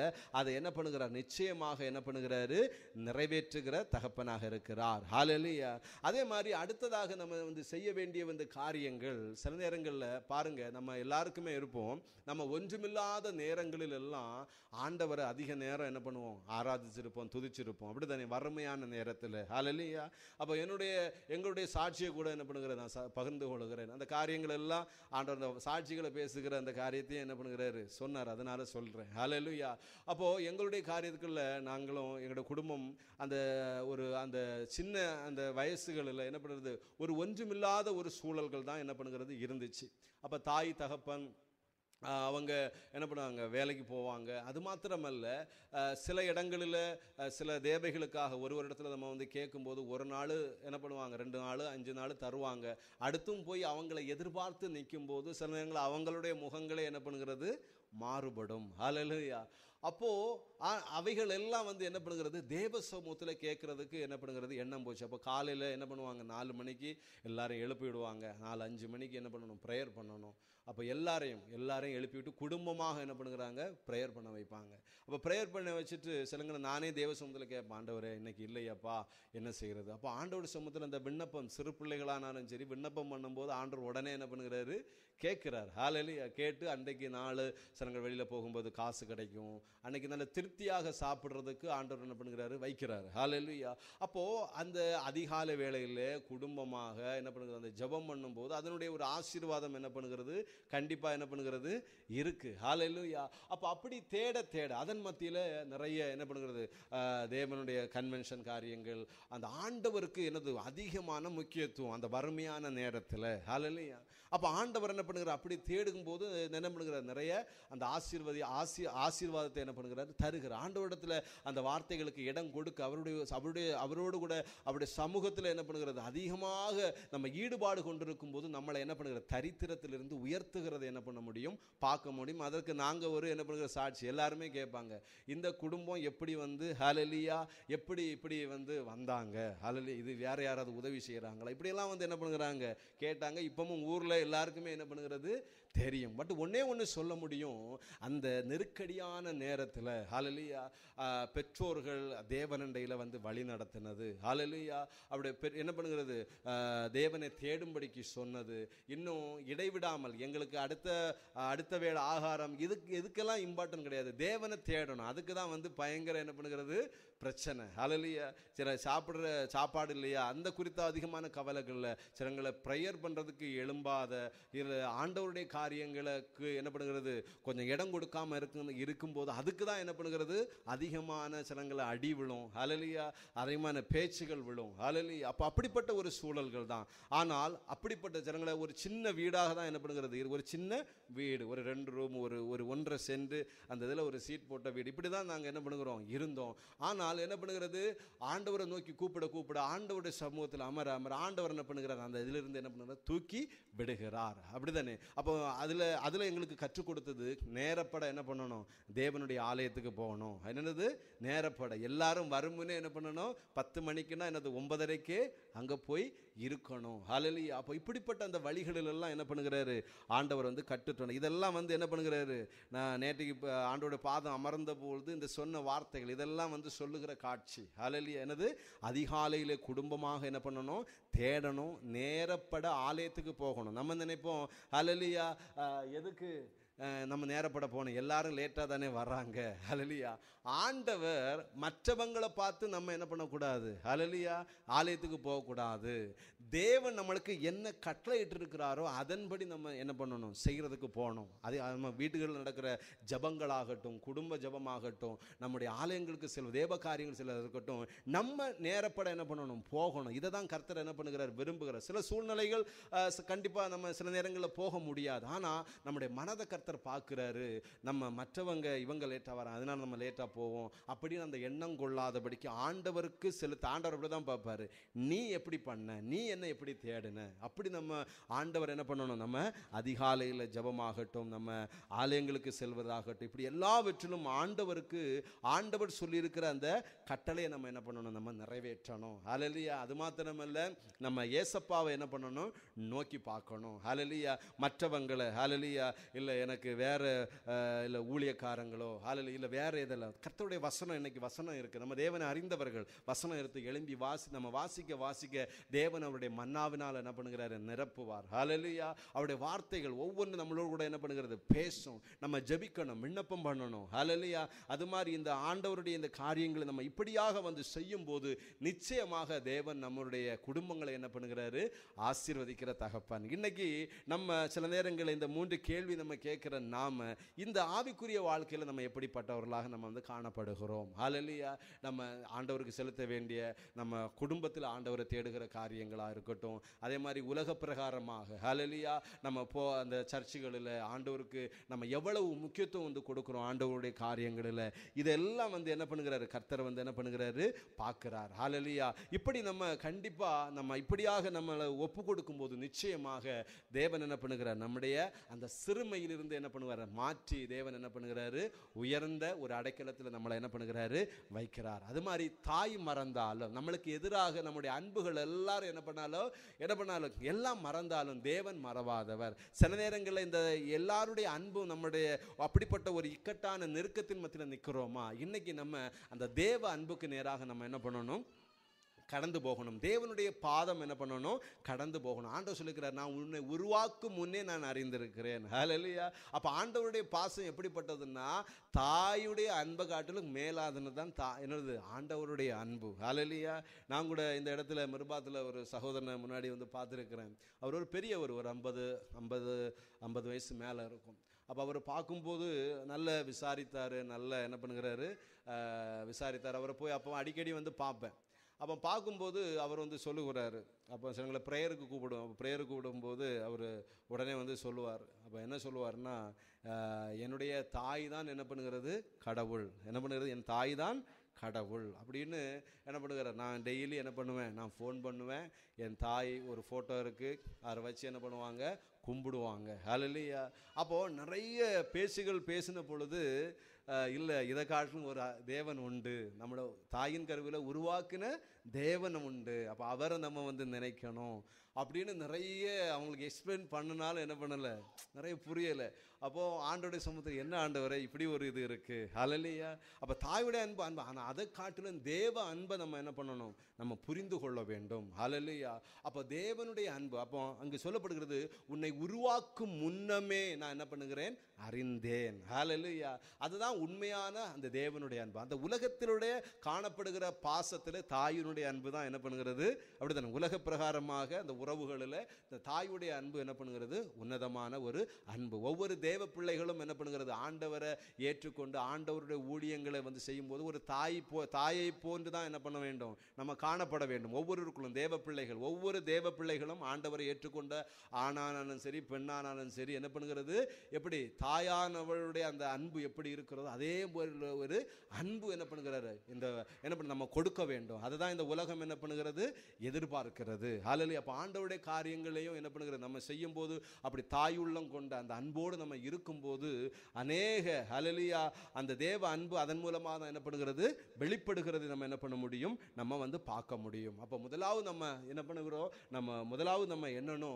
அதை என்ன பண்ணுகிறார், நிச்சயமாக என்ன பண்ணுகிறாரு, நிறைவேற்றுகிற தகப்பனாக இருக்கிறார், ஹalleluya. அதே மாதிரி அடுத்ததாக நம்ம வந்து செய்ய வேண்டிய வந்து காரியங்கள் சில நேரங்களில் பாருங்க, நம்ம எல்லாருக்குமே இருப்போம், நம்ம ஒன்றுமில்லாத நேரங்களில் எல்லாம் ஆண்டவரை அதிக நேரம் என்ன பண்ணுவோம், ஆராதிச்சிருப்போம், துதிச்சிருப்போம், அப்படித்தானே வறுமையான நேரத்தில், ஹalleluya. அப்போ எங்களுடைய சாட்சியை கூட என்ன பண்ணுகிறேன், நான் பகிர்ந்து கொள்கிறேன். அந்த காரியங்கள் எல்லாம் ஆண்டவர் அந்த சாட்சிகளை பேசுகிற அந்த காரியத்தையும் என்ன பண்ணுகிறாரு, சொன்னார், அதனால சொல்கிறேன், ஹalleluya. அப்போது எங்களுடைய காரியத்துக்குள்ள நாங்களும் எங்களுடைய குடும்பம் அந்த சின்ன அந்த வயசுகளில் என்ன பண்ணுறது, ஒன்றுமில்லாத ஒரு சூழல்கள் தான் என்ன பண்ணுகிறது இருந்துச்சு. அப்போ தாய் தகப்பன் அவங்க என்ன பண்ணுவாங்க, வேலைக்கு போவாங்க. அது மாத்திரமல்ல, சில இடங்களில் சில தேவைகளுக்காக ஒரு இடத்துல நம்ம வந்து கேட்கும்போது ஒரு நாள் என்ன பண்ணுவாங்க, 2 நாள் 5 நாள் தருவாங்க. அடுத்தும் போய் அவங்கள எதிர்பார்த்து நிற்கும்போது சில நேரங்களில் அவங்களுடைய முகங்களே என்ன பண்ணுகிறது, மாறுபடும், ஹalleluya. அப்போது அவைகள் எல்லாம் வந்து என்ன பண்ணுகிறது, தேவ சமூகத்தில் கேட்குறதுக்கு என்ன பண்ணுகிறது எண்ணம் போச்சு. அப்போ காலையில் என்ன பண்ணுவாங்க, 4 மணிக்கு எல்லாரும் எழுப்பி விடுவாங்க, 4-5 மணிக்கு என்ன பண்ணணும், ப்ரேயர் பண்ணணும். அப்போ எல்லாரையும் எழுப்பிவிட்டு குடும்பமாக என்ன பண்ணுறாங்க, ப்ரேயர் பண்ண வைப்பாங்க. அப்போ ப்ரேயர் பண்ண வச்சுட்டு சிலங்களை நானே தேவ சமூகத்தில் கேட்பேன், ஆண்டவரே இன்னைக்கு இல்லையாப்பா என்ன செய்கிறது. அப்போ ஆண்டவர் சமூகத்தில் அந்த விண்ணப்பம், சிறு பிள்ளைகளானாலும் சரி, விண்ணப்பம் பண்ணும்போது ஆண்டவர் உடனே என்ன பண்ணுகிறாரு, கேட்குறார், ஹalleluya. கேட்டு அன்றைக்கு நாள் சிலங்கள் வெளியில் போகும்போது காசு கிடைக்கும், அன்னைக்கு நல்ல திருப்தியாக சாப்பிட்றதுக்கு ஆண்டவர் என்ன பண்ணுகிறாரு, வைக்கிறார், ஹalleluya. அப்போது அந்த அதிகாலை வேளையில் குடும்பமாக என்ன பண்ணுகிறது, அந்த ஜெபம் பண்ணும்போது அதனுடைய ஒரு ஆசீர்வாதம் என்ன பண்ணுகிறது, கண்டிப்பாக என்ன பண்ணுகிறது இருக்கு, ஹalleluya. அப்போ அப்படி தேட அதன் மத்தியில் நிறைய என்ன பண்ணுகிறது, தேவனுடைய கன்வென்ஷன் காரியங்கள், அந்த ஆண்டவருக்கு என்னது அதிகமான முக்கியத்துவம் அந்த வறுமையான நேரத்தில், ஹalleluya. அப்போ ஆண்டவர் என்ன பண்ணுகிறார், அப்படி தேடும் போது என்ன பண்ணுகிறார், நிறைய அந்த ஆசீர்வாதத்தை என்ன பண்ணுகிறார், தருகிறார். ஆண்டவரிடத்தில் அந்த வார்த்தைகளுக்கு இடம் கொடுக்க அவரோடு கூட அவருடைய சமூகத்தில் என்ன பண்ணுகிறது, அதிகமாக நம்ம ஈடுபாடு கொண்டிருக்கும் போது நம்மளை என்ன பண்ணுகிறது, தரித்திரத்திலிருந்து உயர்த்துகிறதை என்ன பண்ண முடியும், பார்க்க முடியும். அதற்கு நாங்கள் என்ன பண்ணுகிற சாட்சி, எல்லாருமே கேட்பாங்க, இந்த குடும்பம் எப்படி வந்து ஹalleluya, இப்படி வந்து வந்தாங்க, ஹalleluya, இது வேற யாராவது உதவி செய்கிறாங்களா, இப்படியெல்லாம் வந்து என்ன பண்ணுறாங்க கேட்டாங்க. இப்பவும் ஊரில் எல்லாருக்குமே என்ன பண்ணுகிறது தெரியும். பட் ஒன்று சொல்ல முடியும், அந்த நெருக்கடியான நேரத்தில் ஹalleluya பெற்றோர்கள் தேவனண்டையில் வந்து வழி நடத்தினது, ஹalleluya. அப்படி என்ன பண்ணுகிறது, தேவனை தேடும்படிக்கு சொன்னது, இன்னும் இடைவிடாமல் எங்களுக்கு அடுத்த வேளை ஆகாரம் இதுக்கெல்லாம் இம்பார்ட்டன்ட் கிடையாது, தேவனை தேடணும். அதுக்கு தான் வந்து பயங்கர என்ன பண்ணுகிறது பிரச்சனை, ஹalleluya. சில சாப்பிட்ற சாப்பாடு இல்லையா, அந்த குறித்த அதிகமான கவலைகளில் சிலங்களை ப்ரேயர் பண்ணுறதுக்கு எழும்பாத, இல்லை ஆண்டவருடைய காரியங்களுக்கு என்ன பண்ணுகிறது கொஞ்சம் இடம் கொடுக்காம இருக்கும்போது அதுக்கு தான் என்ன பண்ணுகிறது அதிகமான சிலங்களை அடி விழும். ஹல்லேலூயா. அதிகமான பேச்சுகள் விழும். ஹல்லேலூயா. அப்போ அப்படிப்பட்ட ஒரு சூழல்கள் தான். ஆனால் அப்படிப்பட்ட ஜனங்களை ஒரு சின்ன வீடாக தான் என்ன பண்ணுகிறது, ஒரு சின்ன வீடு, ஒரு 2 ரூம், ஒரு 1.5 சென்ட், அந்த இதில் ஒரு சீட் போட்ட வீடு, இப்படி தான் நாங்கள் என்ன பண்ணுகிறோம் இருந்தோம். ஆனால் என்ன பண்ணுகிறது, ஆண்டவரை நோக்கி கூப்பிட ஆண்டவருடைய சமூகத்தில் அமர ஆண்டவர் என்ன பண்ணுகிறார், அந்த இதிலிருந்து என்ன பண்ணுறார், தூக்கி விடுகிறார். அப்படிதானே? அப்போ அதில் எங்களுக்கு கற்றுக் கொடுத்தது நேரப்பட என்ன பண்ணணும், தேவனுடைய ஆலயத்துக்கு போகணும். என்னது நேரப்பட எல்லாரும் வருமுன்னே என்ன பண்ணணும், 10 மணிக்குன்னா என்னது 9:30க்கே அங்கே போய் இருக்கணும். ஹல்லேலூயா. அப்போ இப்படிப்பட்ட அந்த வழிகளிலெல்லாம் என்ன பண்ணுகிறாரு ஆண்டவர் கட்டுட்டோம். இதெல்லாம் என்ன பண்ணுகிறாரு, நான் நேற்றுக்கு ஆண்டோட பாதம் அமர்ந்த பொழுது இந்த சொன்ன வார்த்தைகள் இதெல்லாம் சொல்லுகிற காட்சி. ஹல்லேலூயா. என்னது அதிகாலையில் குடும்பமாக என்ன பண்ணணும், தேடணும், நேரப்பட ஆலயத்துக்கு போகணும். நம்ம நினைப்போம் ஹல்லேலூயா எதுக்கு நம்ம நேரப்பட போகணும், எல்லாரும் லேட்டாக தானே வர்றாங்க. ஹல்லேலூயா. ஆண்டவர் மற்றவங்களை பார்த்து நம்ம என்ன பண்ணக்கூடாது, ஹல்லேலூயா ஆலயத்துக்கு போகக்கூடாது. தேவன் நம்மளுக்கு என்ன கட்டளையிட்டு இருக்கிறாரோ அதன்படி நம்ம என்ன பண்ணணும், செய்கிறதுக்கு போகணும். அது நம்ம வீட்டுகளில் நடக்கிற ஜபங்களாகட்டும், குடும்ப ஜபமாகட்டும், நம்முடைய ஆலயங்களுக்கு தேவ காரியங்கள் சில இருக்கட்டும், நம்ம நேரப்பட என்ன பண்ணணும், போகணும். இதை தான் கர்த்தர் என்ன பண்ணுகிறார், விரும்புகிறார். சில சூழ்நிலைகள் கண்டிப்பாக நம்ம சில நேரங்களில் போக முடியாது. ஆனால் நம்முடைய மனதை கர்த்தர் பார்க்குறாரு. நம்ம மற்றவங்க இவங்க லேட்டாக வராங்க, அதனால நம்ம லேட்டாக போவோம் அப்படின்னு அந்த எண்ணம் கொள்ளாதபடிக்கு ஆண்டவருக்கு ஆண்டவர் அப்படி தான் பார்ப்பாரு. நீ எப்படி பண்ண, நீ என்ன எப்படி தேடுன, அப்படி நம்ம ஆண்டவர் என்ன பண்ணணும், நம்ம அதிகாலையில் ஜபமாகட்டும், நம்ம ஆலயங்களுக்கு செல்வதாகட்டும், இப்படி எல்லாவற்றிலும் ஆண்டவர் சொல்லியிருக்கிற அந்த கட்டளையை நம்ம என்ன பண்ணணும், நம்ம நிறைவேற்றணும். ஹல்லேலூயா. அது மாத்திரமல்ல, நம்ம ஏசப்பாவை என்ன பண்ணணும், நோக்கி பார்க்கணும். ஹல்லேலூயா. மற்றவங்களை ஹல்லேலூயா இல்லை எனக்கு வேற இல்லை ஊழியக்காரங்களோ ஹல்லேலூயா இல்லை வேற இதெல்லாம், கர்த்தருடைய வசனம், இன்னைக்கு வசனம் இருக்கு, நம்ம தேவனை அறிந்தவர்கள் வசனம் எடுத்து எழும்பி நம்ம வாசிக்க தேவன் அவருடைய மன்னாவினால் என்ன பண்ணுகிறாரு, நிரப்புவார். ஹல்லேலூயா. அவருடைய வார்த்தைகள் ஒவ்வொன்றும் நம்மளோட கூட என்ன பண்ணுகிறது, பேசும். நம்ம ஜெபிக்கணும், விண்ணப்பம் பண்ணணும். ஹல்லேலூயா. அது மாதிரி இந்த ஆண்டவருடைய இந்த காரியங்களை நம்ம இப்படியாக செய்யும் போது நிச்சயமாக தேவன் நம்மளுடைய குடும்பங்களை என்ன பண்ணுகிறாரு, ஆசீர்வதிக்கிற தகப்பன். இன்னைக்கு நம்ம சில நேரங்களில் இந்த 3 கேள்வி நம்ம கேட்கிற நாம இந்த ஆவிக்குரிய வாழ்க்கையில் நம்ம எப்படிப்பட்டவர்களாக நம்ம காணப்படுகிறோம். ஹல்லேலூயா. நம்ம ஆண்டவருக்கு செலுத்த வேண்டிய, நம்ம குடும்பத்தில் ஆண்டவரை தேடுகிற காரியங்களா இருக்கட்டும், அதே மாதிரி உலக பிரகாரமாக ஹல்லேலூயா நம்ம அந்த சர்ச்சுகளில் ஆண்டவருக்கு நம்ம எவ்வளவு முக்கியத்துவம் கொடுக்கிறோம், ஆண்டவருடைய காரியங்களில் இதெல்லாம் என்ன பண்ணுகிறாரு, கர்த்தர் என்ன பண்ணுகிறாரு, பார்க்கிறார். ஹல்லேலூயா. இப்படி நம்ம கண்டிப்பா நம்ம இப்படியாக நம்மளை ஒப்பு கொடுக்கும் போது நிச்சயமாக தேவன் என்ன பண்ணுகிறார், நம்முடைய அந்த சிறுமையிலிருந்து என்ன பண்ணுவார், மாற்றி தேவன் என்ன பண்ணுகிறாரு, உயர்ந்த ஒரு அடைக்கலத்தில் நம்மளை என்ன பண்ணுகிறாரு, வைக்கிறார். அது மாதிரி தாய் மறந்தாலும், நம்மளுக்கு எதிராக நம்முடைய அன்புகள் எல்லாரும் என்ன பண்ணாலும் எல்லாம் மறந்தாலும் தேவன் மறவாதவர். சில நேரங்களில் இந்த எல்லாருடைய அன்பும் நம்முடைய அப்படிப்பட்ட ஒரு இக்கட்டான நெருக்கத்தின் மத்தியில் நிற்கிறோமா, இன்னைக்கு நம்ம அந்த தேவ அன்புக்கு நேராக நம்ம என்ன பண்ணணும், கடந்து போகணும். தேவனுடைய பாதம் என்ன பண்ணணும், கடந்து போகணும். ஆண்டவர் சொல்லிக்கிறார், நான் உன்னை உருவாக்கும் முன்னே நான் அறிந்திருக்கிறேன். ஹல்லேலூயா. அப்போ ஆண்டவருடைய பாசம் எப்படிப்பட்டதுன்னா, தாயுடைய அன்பை காட்டிலும் மேலாதுன்னு தான் என்னது ஆண்டவருடைய அன்பு. ஹல்லேலூயா. நான் கூட இந்த இடத்துல மிருபாத்தில் ஒரு சகோதரனை முன்னாடி பார்த்துருக்கிறேன். அவர் ஒரு பெரியவர், ஒரு 50 வயசு மேலே இருக்கும். அப்போ அவர் பார்க்கும்போது நல்ல விசாரித்தார், நல்ல என்ன பண்ணுகிறாரு, விசாரித்தார். அவரை போய் அப்போ அடிக்கடி பார்ப்பேன். அப்போ பார்க்கும்போது அவர் சொல்லுகிறாரு, அப்போ சிலங்களை ப்ரேயருக்கு கூப்பிடுவோம். அப்போ ப்ரேயருக்கு கூப்பிடும்போது அவர் உடனே சொல்லுவார். அப்போ என்ன சொல்லுவார்னா, என்னுடைய தாய் தான் என்ன பண்ணுகிறது, கடவுள். என்ன பண்ணுகிறது, என் தாய் தான் கடவுள் அப்படின்னு என்ன பண்ணுகிறார். நான் டெய்லி என்ன பண்ணுவேன், நான் ஃபோன் பண்ணுவேன். என் தாய் ஒரு ஃபோட்டோ இருக்குது, அதை வச்சு என்ன பண்ணுவாங்க, கும்பிடுவாங்க. ஹல்லேலூயா. அப்போது நிறைய பேசின பொழுது இல்லை, இதை காட்டிலும் ஒரு தேவன் உண்டு, நம்மளோட தாயின் கருவில் உருவாக்கின தேவன் உண்டு, அப்போ அவரை நம்ம நினைக்கணும் அப்படின்னு நிறைய அவங்களுக்கு எக்ஸ்பிளைன் பண்ணினாலும் என்ன பண்ணலை, நிறைய புரியலை. அப்போது ஆண்டோடைய சமூகத்தில் என்ன ஆண்டவரை இப்படி ஒரு இது இருக்குது. ஹல்லேலூயா. அப்போ தாயுடைய அன்பு ஆனால் அதை காட்டிலும் தேவ அன்பை நம்ம என்ன பண்ணணும், நம்ம புரிந்து கொள்ள வேண்டும். ஹல்லேலூயா. அப்போ தேவனுடைய அன்பு, அப்போ அங்கே சொல்லப்படுகிறது, உன்னை உருவாக்கும் முன்னமே நான் என்ன பண்ணுகிறேன், அறிந்தேன். ஹல்லேலூயா. அதுதான் உண்மையான அந்த தேவனுடைய அன்பு. அந்த உலகத்தினுடைய காணப்படுகிற பாசத்தில் தாயினுடைய அன்பு தான் என்ன பண்ணுகிறது, அப்படித்தானே உலக பிரகாரமாக அந்த உறவுகளில் இந்த தாயுடைய அன்பு என்ன பண்ணுகிறது, உன்னதமான ஒரு அன்பு. ஒவ்வொரு தேவ பிள்ளைகளும் என்ன பண்ணுகிறது, ஆண்டவரை ஏற்றுக்கொண்டு ஆண்டவருடைய ஊழியங்களை செய்யும்போது ஒரு தாயை போன்று தான் என்ன பண்ண வேண்டும், நம்ம காணப்பட வேண்டும். ஒவ்வொருவருக்குள்ளும் தேவ பிள்ளைகள், ஒவ்வொரு தேவ பிள்ளைகளும் ஆண்டவரை ஏற்றுக்கொண்ட ஆணானாலும் சரி பெண்ணானாலும் சரி என்ன பண்ணுகிறது, எப்படி தாயானவளுடைய அந்த அன்பு எப்படி இருக்கிறதோ அதே போல ஒரு அன்பு என்ன பண்ணுகிறாரு, இந்த என்ன பண்ண நம்ம கொடுக்க வேண்டும். அதுதான் இந்த உலகம் என்ன பண்ணுகிறது, எதிர்பார்க்கிறது. ஹல்லேலூயா. அப்ப ஆண்டவருடைய காரியங்களையும் என்ன பண்ணுகிறது, நம்ம செய்யும் போது அப்படி தாயுள்ளம் கொண்ட அந்த அன்போடு நம்ம இருக்கும்போது அநேக ஹல்லேலூயா அந்த தேவ அன்பு அதன் மூலமாக தான் என்ன பண்ணுகிறது, வெளிப்படுகிறது. நம்ம என்ன பண்ண முடியும், நம்ம பார்க்க முடியும். அப்போ முதலாவது நம்ம என்ன பண்ணுகிறோம், முதலாவது நம்ம என்னன்னு,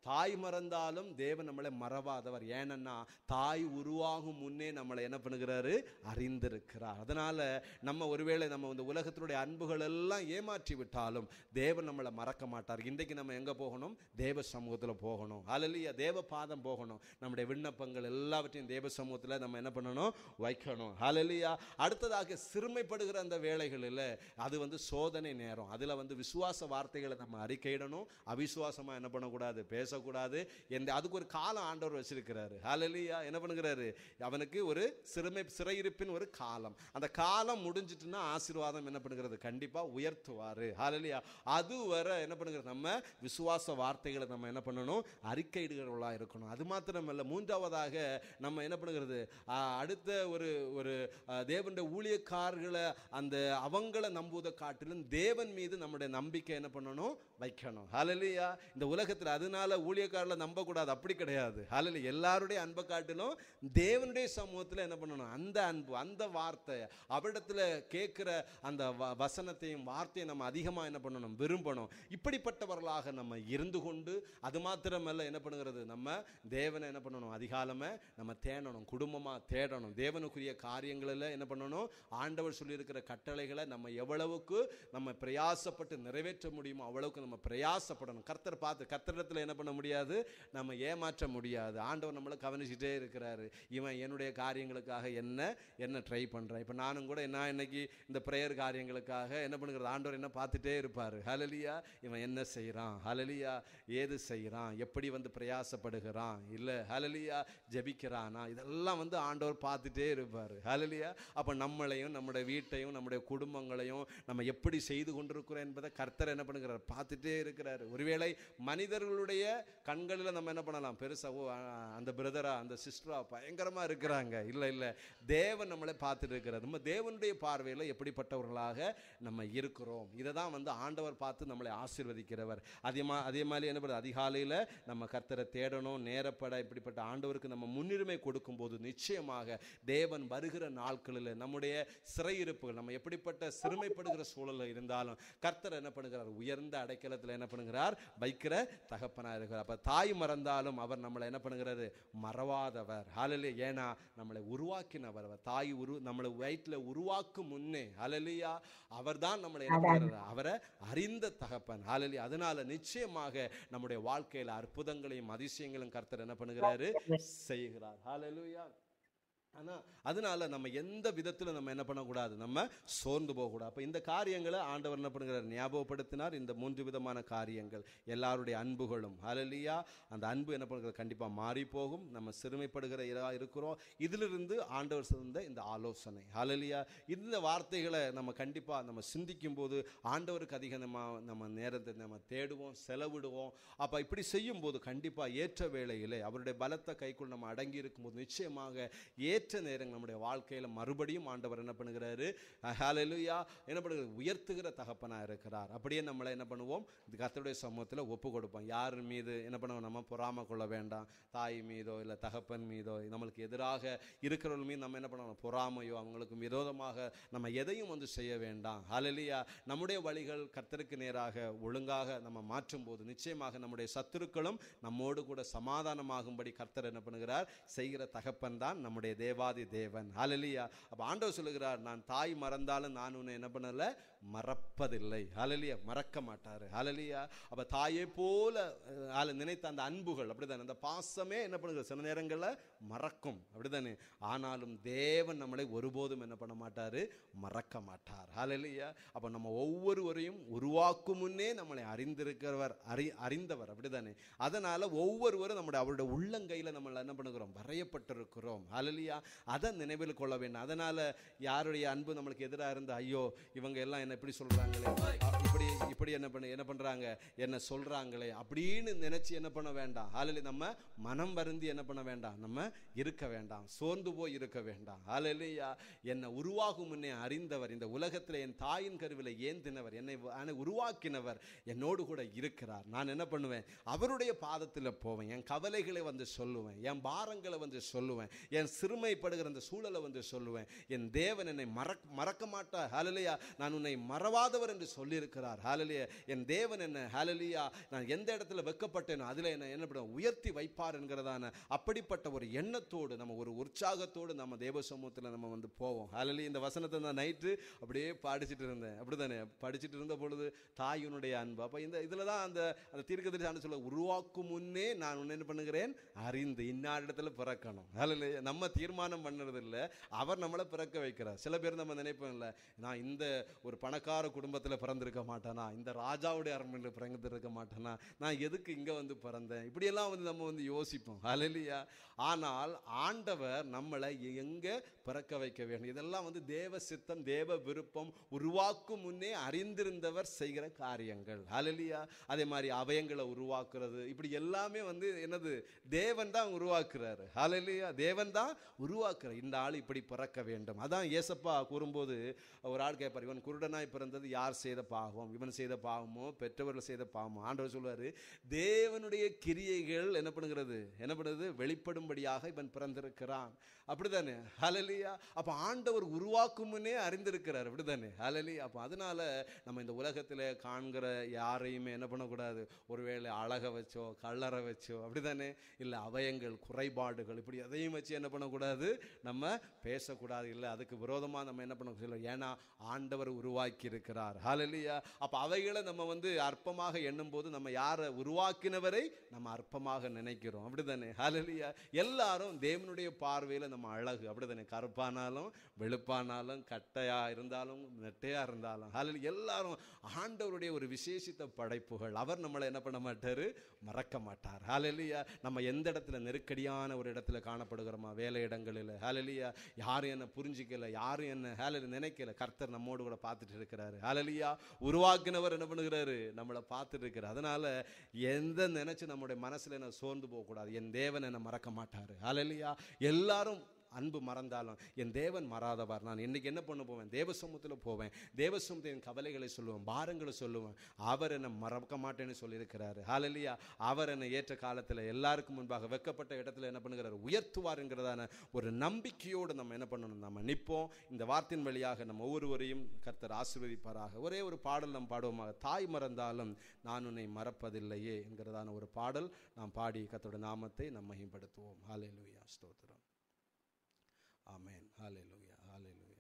தாய் மறந்தாலும் தேவன் நம்மளை மறவாதவர். ஏனன்னா தாய் உருவாகும் முன்னே நம்மளை என்ன பண்ணுகிறாரு, அறிந்திருக்கிறார். அதனால நம்ம ஒருவேளை நம்ம இந்த உலகத்தினுடைய அன்புகள் எல்லாம் ஏமாற்றி விட்டாலும் தேவன் நம்மளை மறக்க மாட்டார். இன்றைக்கு நம்ம எங்க போகணும், தேவ சமூகத்தில் போகணும். ஹல்லேலூயா. தேவ பாதம் போகணும். நம்முடைய விண்ணப்பங்கள் எல்லாவற்றையும் தேவ சமூகத்தில் நம்ம என்ன பண்ணணும், வைக்கணும். ஹல்லேலூயா. அடுத்ததாக சிறுமைப்படுகிற அந்த வேளைகளில் அது சோதனை நேரம். அதில் விசுவாச வார்த்தைகளை நம்ம அறிக்கையிடணும். அவிசுவாசமா என்ன பண்ணக்கூடாது, பேசக்கூடாது. அதுக்கு ஒரு காலம் ஆண்டவர் வச்சிருக்கிறாரு. ஹல்லேலூயா. என்ன பண்ணுகிறாரு, அவனுக்கு ஒரு சிறையிருப்பின் ஒரு காலம். அந்த காலம் முடிஞ்சிட்டுன்னா ஆசீர்வாதம் என்ன பண்ணுகிறது, கண்டிப்பா உயர்த்துவாரு. ஹல்லேலூயா. அதுவரை என்ன பண்ணுகிறது, நம்ம விசுவாச வார்த்தைகளை நம்ம என்ன பண்ணணும், அறிக்கையிடுகிறவர்களாக இருக்கணும். அது மாத்திரமல்ல, மூன்றாவதாக நம்ம என்ன பண்ணுகிறது, அடுத்த ஒரு தேவனுடைய ஊழியக்காரர்களை அந்த அவங்களை நம்புவதை காட்டிலும் தேவன் மீது நம்முடைய நம்பிக்கை என்ன பண்ணணும், வைக்கணும். ஹல்லேலூயா. இந்த உலகத்தில் அதனால ஊழியக்காரர்களை நம்பக்கூடாது, அப்படி கிடையாது. ஹல்லேலூயா. எல்லாருடைய அன்பை காட்டிலும் தேவனுடைய சமூகத்தில் என்ன பண்ணணும், அந்த அன்பு, அந்த வார்த்தை, அவரிடத்துல கேட்கிற அந்த வசனத்தையும் வார்த்தையும் நம்ம அதிகமாக என்ன பண்ணணும், விரும்பணும். இப்படிப்பட்டவர்களாக நம்ம இருந்து கொண்டு அது மாத்திரமல்ல என்ன பண்ணுகிறது, நம்ம தேவனை என்ன பண்ணணும், அதிகாலமே நம்ம தேடணும், குடும்பமா தேடணும். தேவனுக்குரிய காரியங்களில் என்ன பண்ணணும், ஆண்டவர் சொல்லியிருக்கிற கட்டளைகளை நம்ம எவ்வளவுக்கு நம்ம பிரயாசப்பட்டு நிறைவேற்ற முடியுமோ அவ்வளவுக்கு நம்ம பிரயாசப்படணும். கர்த்தரிடத்தில் என்ன பண்ண முடியாது, நம்ம ஏமாற்ற முடியாது. ஆண்டவர் நம்மளை கவனிச்சுட்டே இருக்கிறாரு. இவன் என்னுடைய காரியங்களுக்காக என்ன ட்ரை பண்றேன். இப்போ நானும் கூட இன்னைக்கு இந்த பிரேயர் காரியங்களுக்காக என்ன பண்ணுகிறது, ஆண்டவர் என்ன பார்த்துட்டே இருப்பார். ஹல்லேலூயா. இவன் என்ன செய்கிறான், ஹல்லேலூயா, ஏது செய்கிறான், எப்படி பிரயாசப்படுகிறான், இல்லை ஹல்லேலூயா ஜெபிக்கிறானா, இதெல்லாம் ஆண்டவர் பார்த்துட்டே இருப்பார். ஹல்லேலூயா. அப்போ நம்மளையும் நம்முடைய வீட்டையும் நம்முடைய குடும்பங்களையும் நம்ம எப்படி செய்து கொண்டிருக்கிறோம் என்பதை கர்த்தர் என்ன பண்ணுகிறார், பார்த்துட்டே இருக்கிறார். ஒருவேளை மனிதர்களுடைய கண்களில் நம்ம என்ன பண்ணலாம், பெருசாவோ அந்த பிரதரா அந்த சிஸ்டரா பயங்கரமா இருக்கிறாங்க, இல்லை தேவன் நம்மளை பார்த்துட்டு இருக்கிறார். நம்ம தேவனுடைய பார்வையில் எப்படிப்பட்டவர்களாக நம்ம இருக்கிறோம், இதை தான் ஆண்டவர் பார்த்து நம்மளை ஆசீர்வதிக்கிறவர். அதே மாதிரி என்ன பண்ணுறது, அதிகாலையில் நம்ம கர்த்தரை தேடணும், நேரப்பட இப்படிப்பட்ட ஆண்டவருக்கு நம்ம முன்னுரிமை கொடுக்கும்போது நிச்சயமாக தேவன் வருகிற நாட்களில் நம்முடைய சிறையிருப்புகள், நம்ம எப்படிப்பட்ட சிறுமைப்படுகிற சூழலில் இருந்தாலும் கர்த்தர் என்ன பண்ணுகிறார், உயர்ந்த அடைக்கலத்தில் என்ன பண்ணுகிறார், வைக்கிற தகப்பனாக இருக்கிறார். அப்போ தாய் மறந்தாலும் அவர் நம்மளை என்ன பண்ணுகிறாரு, மறவாதவர். ஹல்லேலூயா. ஏன்னா நம்மளை உருவாக்கினவர். தாய் நம்மளை வயிற்றில் உருவாக்கும் முன்னே ஹல்லேலூயா அவர் தான் நம்மளை என்ன பண்ணுகிறார், அவரை அறிந்த தகப்பன். ஹல்லேலூயா. அதனால நிச்சயமாக நம்முடைய வாழ்க்கையில் அற்புதங்களையும் அதிசயங்களையும் கர்த்தர் என்ன பண்ணுகிறாரு, செய்கிறார். ஹல்லேலூயா. அதனால நம்ம எந்த விதத்தில் நம்ம என்ன பண்ணக்கூடாது, நம்ம சோர்ந்து போகக்கூடாது. அப்போ இந்த காரியங்களை ஆண்டவர் என்ன பண்ணுகிறார், ஞாபகப்படுத்தினார். இந்த 3 விதமான காரியங்கள், எல்லாருடைய அன்புகளும் ஹல்லேலூயா. அந்த அன்பு என்ன பண்ணுறது, கண்டிப்பாக மாறி போகும். நம்ம சிறுமைப்படுகிற இருக்கிறோம். இதிலிருந்து ஆண்டவர் சொன்ன இந்த ஆலோசனை ஹல்லேலூயா, இந்த வார்த்தைகளை நம்ம கண்டிப்பாக நம்ம சிந்திக்கும் போது ஆண்டவருக்கு அதிகமாக நம்ம நேரத்தை நம்ம தேடுவோம், செலவிடுவோம். அப்போ இப்படி செய்யும் போது கண்டிப்பாக ஏற்ற வேளையிலே அவருடைய பலத்த கைக்குள் நம்ம அடங்கி இருக்கும்போது நிச்சயமாக ஏற்ற நேரம் நம்முடைய வாழ்க்கையில் மறுபடியும் ஆண்டவர் என்ன பண்ணுகிறாரு, ஹல்லேலூயா, என்ன பண்ணுகிறது, உயர்த்துகிற தகப்பனாக இருக்கிறார். அப்படியே நம்மளை என்ன பண்ணுவோம், இந்த கர்த்தருடைய சமூகத்தில் ஒப்பு கொடுப்போம். யார் மீது என்ன பண்ணுவோம், நம்ம பொறாமை கொள்ள வேண்டாம். தாய் மீதோ இல்லை தகப்பன் மீதோ நம்மளுக்கு எதிராக இருக்கிறவர்கள் மீது நம்ம என்ன பண்ணணும், பொறாமையோ அவங்களுக்கு விரோதமாக நம்ம எதையும் செய்ய வேண்டாம். ஹல்லேலூயா. நம்முடைய வழிகள் கர்த்தருக்கு நேராக ஒழுங்காக நம்ம மாற்றும் போது நிச்சயமாக நம்முடைய சத்துருக்களும் நம்மோடு கூட சமாதானமாகும்படி கர்த்தர் என்ன பண்ணுகிறார், செய்கிற தகப்பன் தான் நம்முடைய தேவாதி தேவன். ஹல்லேலூயா. அப்ப ஆண்டவர் சொல்லுகிறார், நான் தாய் மறந்தாலும் நான் உன்னை என்ன பண்ணல, மறப்பதில்லை. ஹல்லேலூயா. மறக்க மாட்டாரு. ஹல்லேலூயா. அப்ப தாயை போல நினைத்த அந்த அன்புகள் அப்படிதானே, அந்த பாசமே என்ன பண்ணுகிறது, சில நேரங்களில் மறக்கும் அப்படிதானே. ஆனாலும் தேவன் நம்மளை ஒருபோதும் என்ன பண்ண மாட்டாரு, மறக்க மாட்டார். ஹல்லேலூயா. அப்ப நம்ம ஒவ்வொருவரையும் உருவாக்கும் முன்னே நம்மளை அறிந்திருக்கிறவர், அறிந்தவர் அப்படிதானே. அதனால ஒவ்வொருவரும் நம்முடைய அவருடைய உள்ளங்கையில் நம்ம என்ன பண்ணுகிறோம், வரையப்பட்டிருக்கிறோம். ஹல்லேலூயா. அதை நினைவில் கொள்ள வேண்டும். அதனால யாருடைய அன்பு நம்மளுக்கு எதிராக இருந்தா, ஐயோ இவங்க எல்லாம் என்ன இப்படி சொல்றாங்களே, இப்படி என்ன பண்றாங்க, என்ன சொல்றாங்களே அப்படின்னு நினைச்சு என்ன பண்ண வேண்டாம். ஹல்லேலூயா. நம்ம மனம் வருந்தி என்ன பண்ண வேண்டாம், நம்ம இருக்க வேண்டாம், சோர்ந்து போய் இருக்க வேண்டாம். ஹல்லேலூயா. என்னை உருவாகும் முன்னே அறிந்தவர், இந்த உலகத்தில் என் தாயின் கருவில ஏந்தினவர், என்னை உருவாக்கினவர் என்னோடு கூட இருக்கிறார். நான் என்ன பண்ணுவேன், அவருடைய பாதத்தில் போவேன், என் கவலைகளை வந்து சொல்லுவேன், என் பாரங்களை வந்து சொல்லுவேன், என் சிறுமைப்படுகிற அந்த சூழலை வந்து சொல்லுவேன். என் தேவன் என்னை மறக்க மாட்டார். ஹல்லேலூயா. நான் உன்னை மறவாதவர் என்று சொல்லியிருக்கிறார். ஹல்லேலூயா. என் தேவன் என்ன, ஹல்லேலூயா, நான் எந்த இடத்துல வெட்கப்பட்டேனோ அதில் என்ன பண்ணுவேன், உயர்த்தி வைப்பார் என்கிறதான அப்படிப்பட்ட ஒரு எண்ணத்தோடு, நம்ம ஒரு உற்சாகத்தோடு நம்ம தேவ சமூகத்தில் நம்ம வந்து போவோம். ஹல்லேலூயா. இந்த வசனத்தை நான் நைட்டு அப்படியே படிச்சுட்டு இருந்தேன் அப்படிதானே. படிச்சுட்டு இருந்த பொழுது தாயினுடைய அன்பு, அப்போ இதில் தான் அந்த தீர்க்கதரிசி சொல்ல, உருவாக்கும் முன்னே நான் உன்னை என்ன பண்ணுகிறேன், அறிந்து இன்னார் இடத்துல பிறக்கணும். ஹல்லேலூயா. நம்ம தீர்மானம் பண்ணுறது இல்லை, அவர் நம்மளை பிறக்க வைக்கிறார். சில பேர் நம்ம நினைப்போம், இல்லை நான் இந்த ஒரு பணக்கார குடும்பத்தில் பிறந்திருக்க மாட்டேனா, இந்த ராஜாவுடைய அரண்மனையில் பிறந்திருக்க மாட்டேனா, நான் எதுக்கு இங்கே வந்து பிறந்தேன், இப்படியெல்லாம் வந்து நம்ம வந்து யோசிப்போம். ஹல்லேலூயா. ஆனால் ஆண்டவர் நம்மளை எங்கே பிறக்க வைக்க வேண்டும், இதெல்லாம் வந்து தேவ சித்தம், தேவ விருப்பம், உருவாக்கும் முன்னே அறிந்திருந்தவர் செய்கிற காரியங்கள். ஹல்லேலூயா. அதே மாதிரி அவயங்களை உருவாக்குறது, இப்படி எல்லாமே வந்து என்னது, தேவன் தான் உருவாக்குறாரு. ஹல்லேலூயா. தேவன் தான் உருவாக்குறார். இந்த ஆள் இப்படி பிறக்க வேண்டும். அதான் ஏசப்பா கூறும்போது ஒரு ஆள் கேட்பார், இவன் குருடனாய் பிறந்தது யார் செய்த பாவம், இவன் செய்த பாவமோ பெற்றவர்கள் செய்த பாவமோ? ஆண்டவர் சொல்வாரு, தேவனுடைய கிரியைகள் என்ன பண்ணுது, வெளிப்படும்படியாக இவன் பிறந்திருக்கிறான். அப்படிதானே. ஹல்லேலூயா. அப்ப ஆண்டவர் உருவாக்கும் முன்னே அறிந்திருக்கிறார். அப்படிதானே. ஹல்லேலூயா. அப்ப அதனால நம்ம இந்த உலகத்தில் காண்கிற யாரையுமே என்ன பண்ணக்கூடாது, ஒருவேளை அழக வச்சோ கல்லற வச்சோ அப்படிதானே, இல்லை அவயங்கள் குறைபாடுகள் இப்படி எதையும் வச்சு என்ன பண்ணக்கூடாது, நம்ம பேசக்கூடாது. இல்லை அதுக்கு விரோதமாக நம்ம என்ன பண்ண சொல்ல, ஏன்னா ஆண்டவர் உருவாக்கி இருக்கிறார். ஹல்லேலூயா. அப்போ அவைகளை நம்ம வந்து அற்பமாக எண்ணும் போது நம்ம யாரை, உருவாக்கினவரை நம்ம அற்பமாக நினைக்கிறோம். அப்படிதானே. ஹல்லேலூயா. எல்லாரும் தேவனுடைய பார்வையில் நம்ம அழகு. அப்படிதானே. கருப்பானாலும் வெளுப்பானாலும் கட்டையா இருந்தாலும் நெட்டையா இருந்தாலும் ஹல்லேலூயா, எல்லாரும் ஆண்டவருடைய ஒரு விசேஷித்த படைப்புகள். அவர் நம்மளை என்ன பண்ண மாட்டாரு, மறக்க மாட்டார். ஹல்லேலூயா. நம்ம எந்த இடத்துல நெருக்கடியான ஒரு இடத்துல காணப்படுகிறோமா, வேலை இடங்களில், ஹல்லேலூயா, யாரும் என்ன புரிஞ்சிக்கல, யாரும் என்ன ஹல்லேலூயா நினைக்கல, கர்த்தர் நம்மோடு கூட பார்த்துட்டு இருக்கிறாரு. ஹல்லேலூயா. உருவாக்கினவர் என்ன பண்ணுகிறாரு, நம்மளை பார்த்துட்டு இருக்கிறார். அதனால எந்த நினைச்சு நம்முடைய மனசுல என்ன சோர்ந்து போகக்கூடாது. என் தேவன் என்ன மறக்க மாட்டாரு. ஹல்லேலூயா. எல்லாரும் அன்பு மறந்தாலும் என் தேவன் மறாதவர். நான் இன்னைக்கு என்ன பண்ண போவேன், தேவ சமூகத்தில் போவேன், தேவ சமூகத்தின் கவலைகளை சொல்லுவேன், பாரங்களை சொல்லுவேன். அவர் என்னை மறக்க மாட்டேன்னு சொல்லியிருக்கிறாரு. ஹல்லேலூயா. அவர் என்னை ஏற்ற காலத்தில் எல்லாருக்கும் முன்பாக வெட்கப்பட்ட இடத்துல என்ன பண்ணுகிறார், உயர்த்துவார் என்கிறதான ஒரு நம்பிக்கையோடு நம்ம என்ன பண்ணணும், நம்ம நிற்போம். இந்த வார்த்தையின் வழியாக நம்ம ஒவ்வொருவரையும் கர்த்தர் ஆசீர்வதிப்பாராக. ஒரே ஒரு பாடல் நாம் பாடுவோமாக, தாய் மறந்தாலும் நான் உன்னை மறப்பதில்லையே என்கிறதான ஒரு பாடல் நாம் பாடி கர்த்தருடைய நாமத்தை நாம் மகிமைப்படுத்துவோம். ஹல்லேலூயா. ஸ்தோத்திரம். ஆமென். ஹல்லேலூயா. ஹல்லேலூயா.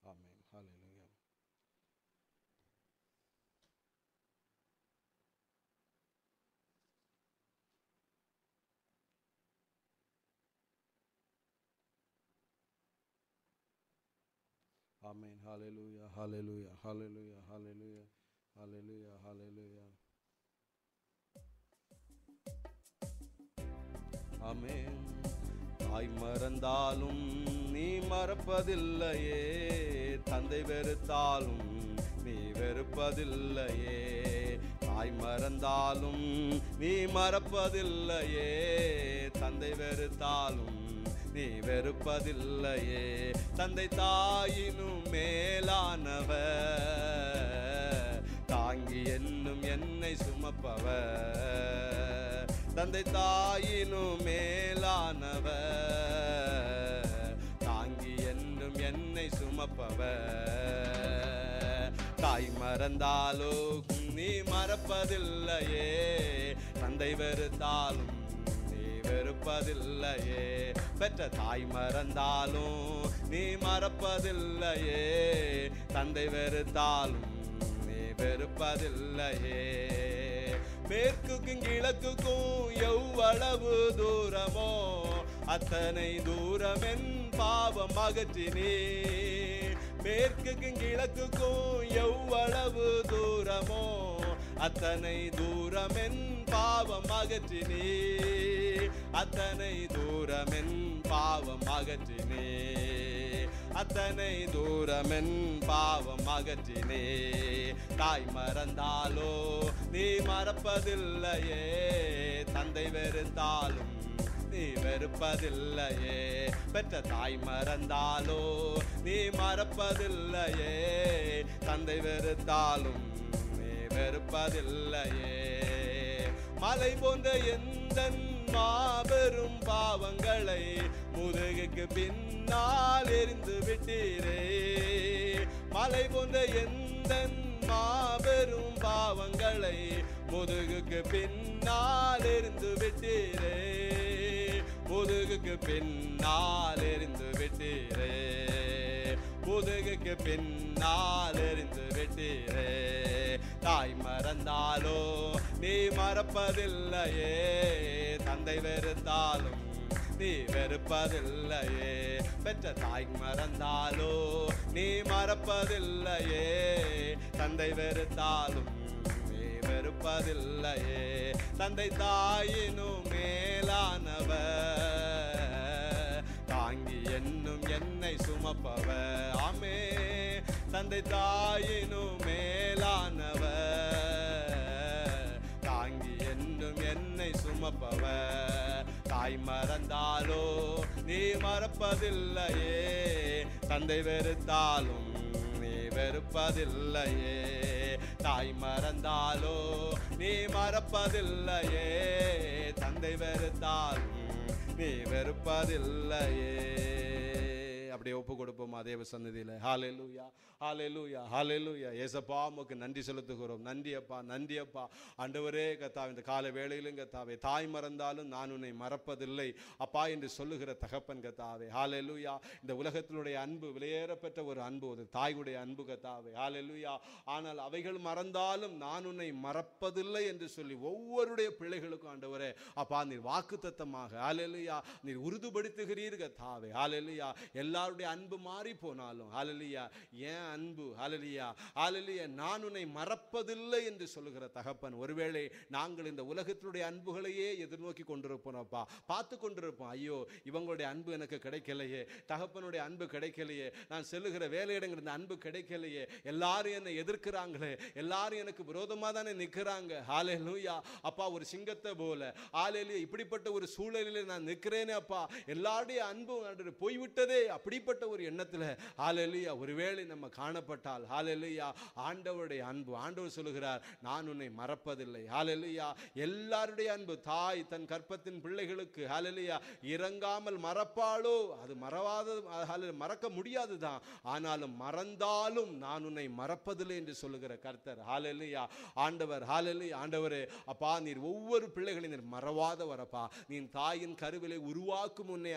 ஆமென். ஹல்லேலூயா. ஆமென். ஹல்லேலூயா. ஹல்லேலூயா. ஹல்லேலூயா. ஹல்லேலூயா. ஹல்லேலூயா. ஹல்லேலூயா. ஆமென். தாய் மறந்தாலும் நீ மறப்பதில்லையே, தந்தை வெறுத்தாலும் நீ வெறுப்பதில்லையே. தாய் மறந்தாலும் நீ மறப்பதில்லையே, தந்தை வெறுத்தாலும் நீ வெறுப்பதில்லையே. தந்தை தாயினும் மேலானவர், தாங்கி என்னும் என்னை சுமப்பவர். தந்தை தாயினும் மேலானவர், தாங்கி என்னும் என்னை சுமப்பவர். தாய் மறந்தாலும் நீ மறப்பதில்லையே, தந்தை வெறுத்தாலும் நீ வெறுப்பதில்லையே. பெற்ற தாய் மறந்தாலும் நீ மறப்பதில்லையே, தந்தை வெறுத்தாலும் நீ வெறுப்பதில்லையே. மேற்குக்கும் கிழக்குக்கும் எவ்வளவு தூரமோ அத்தனை தூரம் என் பாவம் அகற்றினே. மேற்குக்கும் கிழக்குக்கும் எவ்வளவு தூரமோ அத்தனை தூரம் என் பாவம் அகற்றினே. அத்தனை தூரம் என் பாவம் அகற்றினே. அத்தனை தூரம் என் பாவம் அகற்றினே. தாய் மறந்தாலோ நீ மறப்பதில்லையே, தந்தை வெறுத்தாலும் நீ வெறுப்பதில்லையே. பெற்ற தாய் மறந்தாலோ நீ மறப்பதில்லையே, தந்தை வெறுத்தாலும் நீ வெறுப்பதில்லையே. மலை போன்ற எந்த மாபெரும் பாவங்களை முதுகுக்கு பின்னால் எறிந்து விட்டீரே. மலை போன்ற எந்த மாபெரும் பாவங்களை முதுகுக்கு பின்னால் எறிந்து விட்டீரே. முதுகுக்கு பின்னால் எறிந்து விட்டீரே. முதுகுக்கு பின்னால் எறிந்து விட்டீரே. தாய் மறந்தாலோ நீ மறப்பதில்லையே, தந்தை வெறுத்தாலும் நீ வெறுப்பதில்லையே. பெற்ற தாய் மறந்தாலோ நீ மறப்பதில்லையே, தந்தை வெறுத்தாலும் நீ வெறுப்பதில்லையே. தந்தை தாயினும் மேலானவர், தாங்கி என்னும் என்னை சுமப்பவர். ஆமே. தந்தை தாயினும் மேலானவர், தாங்கி என்னும் என்னை சுமப்பவர். தாய் மறந்தாலோ நீ மறப்பதில்லையே, தந்தை வெறுத்தாலும் நீ வெறுப்பதில்லையே. தாய் மறந்தாலோ நீ மறப்பதில்லையே, தந்தை வெறுத்தாலும் நீ வெறுப்பதில்லையே. அப்படியே ஒப்பு கொடுப்போமா தேவ சந்நிதியில. ஹல்லேலூயா, ஹல்லேலூயா, ஹல்லேலூயா. ஏசப்பா உமக்கு நன்றி செலுத்துகிறோம். நன்றி அப்பா, நன்றி அப்பா. ஆண்டவரே கர்த்தாவே, இந்த கால வேளையிலும் கர்த்தாவே, தாய் மறந்தாலும் நான் உன்னை மறப்பதில்லை அப்பா என்று சொல்லுகிற தகப்பன் கர்த்தாவே. ஹல்லேலூயா. இந்த உலகத்தினுடைய அன்பு விலையேறப்பட்ட ஒரு அன்பு, ஒரு தாயுடைய அன்பு கர்த்தாவே. ஹல்லேலூயா. ஆனால் அவைகள் மறந்தாலும் நான் உன்னை மறப்பதில்லை என்று சொல்லி ஒவ்வொருடைய பிள்ளைகளுக்கும் ஆண்டவரே அப்பா நீர் வாக்குத்தத்தமாக ஹல்லேலூயா நீர் உறுதிப்படுத்துகிறீர் கர்த்தாவே. ஹல்லேலூயா. எல்லாருடைய அன்பு மாறி போனாலும் ஹல்லேலூயா ஏன் அன்பு ஹல்லேலூயா ஹல்லேலூயா நான் உன்னை மறப்பதில்லை என்று சொல்லுகிற தகப்பன். ஒருவேளை நாங்கள் இந்த உலகத்தினுடைய அன்புகளையே எதிர்நோக்கி கொண்டிருப்போம் அப்பா, பார்த்து கொண்டிருப்போம். ஐயோ இவங்களுடைய அன்பு எனக்கு கிடைக்கலையே, தகப்பனுடைய அன்பு கிடைக்கலையே, நான் செல்லுகிற வேலையிடங்கள் இந்த அன்பு கிடைக்கலையே, எல்லாரும் என்னை எதிர்க்கிறாங்களே, எல்லாரும் எனக்கு விரோதமாக தானே நிற்கிறாங்க. ஹல்லேலூயா அப்பா, ஒரு சிங்கத்தை போல ஹல்லேலூயா இப்படிப்பட்ட ஒரு சூழலில் நான் நிற்கிறேனே அப்பா, எல்லாருடைய அன்பு போய்விட்டதே, அப்படிப்பட்ட ஒரு எண்ணத்தில் ஹல்லேலூயா ஒருவேளை நம்ம காணப்பட்டால் ஹல்லேலூயா ஆண்டவருடைய அன்பு, ஆண்டவர் சொல்லுகிறார் நான் உன்னை மறப்பதில்லை. ஹல்லேலூயா எல்லாருடைய அன்பு தாய் தன் கற்பத்தின் பிள்ளைகளுக்கு ஹல்லேலூயா இறங்காமல் மறப்பாளோ, அது மறக்க முடியாதுதான், ஆனாலும் மறந்தாலும் நான் உன்னை மறப்பதில்லை என்று சொல்லுகிற கர்த்தர். ஹல்லேலூயா ஆண்டவர். ஹல்லேலூயா ஆண்டவரே அப்பா நீர் ஒவ்வொரு பிள்ளைகளையும் நீர் மறவாதவரப்பா, நீ தாயின் கருவிலை உருவாக்கும் உன்னை